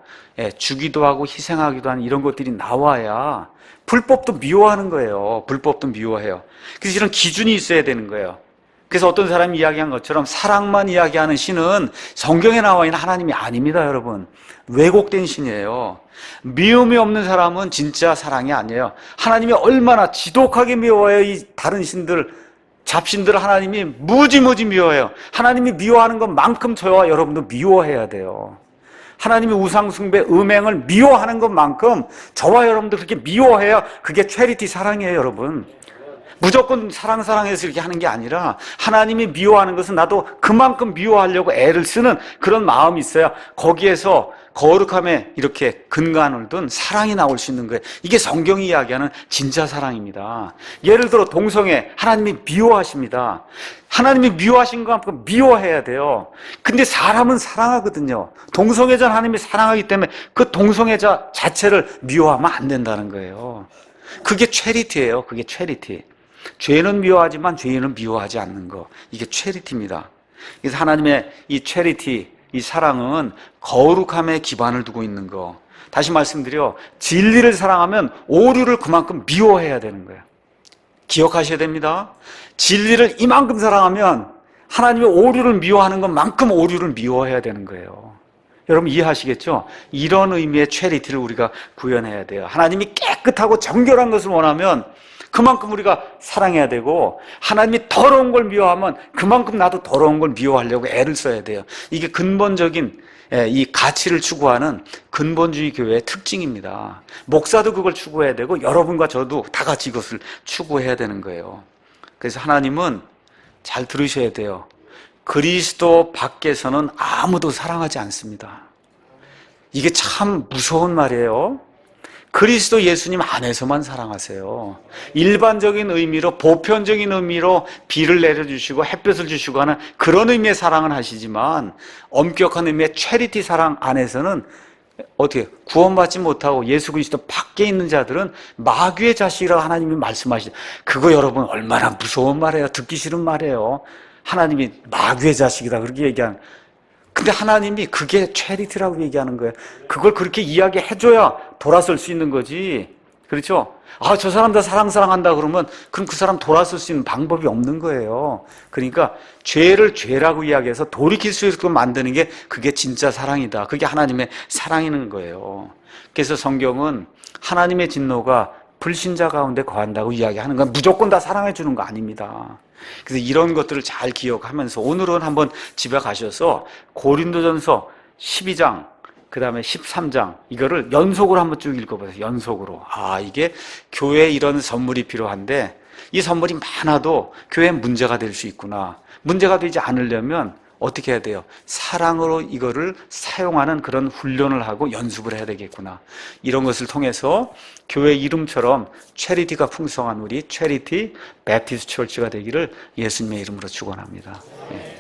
S1: 주기도 하고 희생하기도 하는 이런 것들이 나와야 불법도 미워하는 거예요. 불법도 미워해요. 그래서 이런 기준이 있어야 되는 거예요. 그래서 어떤 사람이 이야기한 것처럼 사랑만 이야기하는 신은 성경에 나와 있는 하나님이 아닙니다, 여러분. 왜곡된 신이에요. 미움이 없는 사람은 진짜 사랑이 아니에요. 하나님이 얼마나 지독하게 미워해요. 이 다른 신들, 잡신들을 하나님이 무지무지 미워해요. 하나님이 미워하는 것만큼 저와 여러분도 미워해야 돼요. 하나님이 우상숭배, 음행을 미워하는 것만큼 저와 여러분도 그렇게 미워해야 그게 체리티 사랑이에요, 여러분. 무조건 사랑해서 이렇게 하는 게 아니라 하나님이 미워하는 것은 나도 그만큼 미워하려고 애를 쓰는 그런 마음이 있어야 거기에서 거룩함에 이렇게 근간을 둔 사랑이 나올 수 있는 거예요. 이게 성경이 이야기하는 진짜 사랑입니다. 예를 들어 동성애, 하나님이 미워하십니다. 하나님이 미워하신 것만큼 미워해야 돼요. 근데 사람은 사랑하거든요. 동성애자 하나님이 사랑하기 때문에 그 동성애자 자체를 미워하면 안 된다는 거예요. 그게 체리티예요. 그게 체리티. 죄는 미워하지만 죄인은 미워하지 않는 거. 이게 체리티입니다. 그래서 하나님의 이 체리티, 이 사랑은 거룩함에 기반을 두고 있는 거. 다시 말씀드려, 진리를 사랑하면 오류를 그만큼 미워해야 되는 거예요. 기억하셔야 됩니다. 진리를 이만큼 사랑하면 하나님의 오류를 미워하는 것만큼 오류를 미워해야 되는 거예요. 여러분 이해하시겠죠? 이런 의미의 체리티를 우리가 구현해야 돼요. 하나님이 깨끗하고 정결한 것을 원하면 그만큼 우리가 사랑해야 되고, 하나님이 더러운 걸 미워하면 그만큼 나도 더러운 걸 미워하려고 애를 써야 돼요. 이게 근본적인 이 가치를 추구하는 근본주의 교회의 특징입니다. 목사도 그걸 추구해야 되고 여러분과 저도 다 같이 이것을 추구해야 되는 거예요. 그래서 하나님은 잘 들으셔야 돼요. 그리스도 밖에서는 아무도 사랑하지 않습니다. 이게 참 무서운 말이에요. 그리스도 예수님 안에서만 사랑하세요. 일반적인 의미로, 보편적인 의미로 비를 내려주시고 햇볕을 주시고 하는 그런 의미의 사랑은 하시지만, 엄격한 의미의 체리티 사랑 안에서는 어떻게 구원받지 못하고 예수 그리스도 밖에 있는 자들은 마귀의 자식이라고 하나님이 말씀하시죠. 그거 여러분 얼마나 무서운 말이에요. 듣기 싫은 말이에요. 하나님이 마귀의 자식이다 그렇게 얘기하는. 근데 하나님이 그게 체리티라고 얘기하는 거예요. 그걸 그렇게 이야기해줘야 돌아설 수 있는 거지. 그렇죠? 아, 저 사람 다 사랑한다 그러면 그럼 그 사람 돌아설 수 있는 방법이 없는 거예요. 그러니까 죄를 죄라고 이야기해서 돌이킬 수 있게끔 만드는 게 그게 진짜 사랑이다. 그게 하나님의 사랑이는 거예요. 그래서 성경은 하나님의 진노가 불신자 가운데 거한다고 이야기하는 건 무조건 다 사랑해 주는 거 아닙니다. 그래서 이런 것들을 잘 기억하면서 오늘은 한번 집에 가셔서 고린도전서 12장 그 다음에 13장 이거를 연속으로 한번 쭉 읽어보세요. 연속으로. 아, 이게 교회에 이런 선물이 필요한데 이 선물이 많아도 교회에 문제가 될 수 있구나. 문제가 되지 않으려면 어떻게 해야 돼요? 사랑으로 이거를 사용하는 그런 훈련을 하고 연습을 해야 되겠구나. 이런 것을 통해서 교회 이름처럼 체리티가 풍성한 우리 체리티 베프티스트 처치가 되기를 예수님의 이름으로 축원합니다. 네.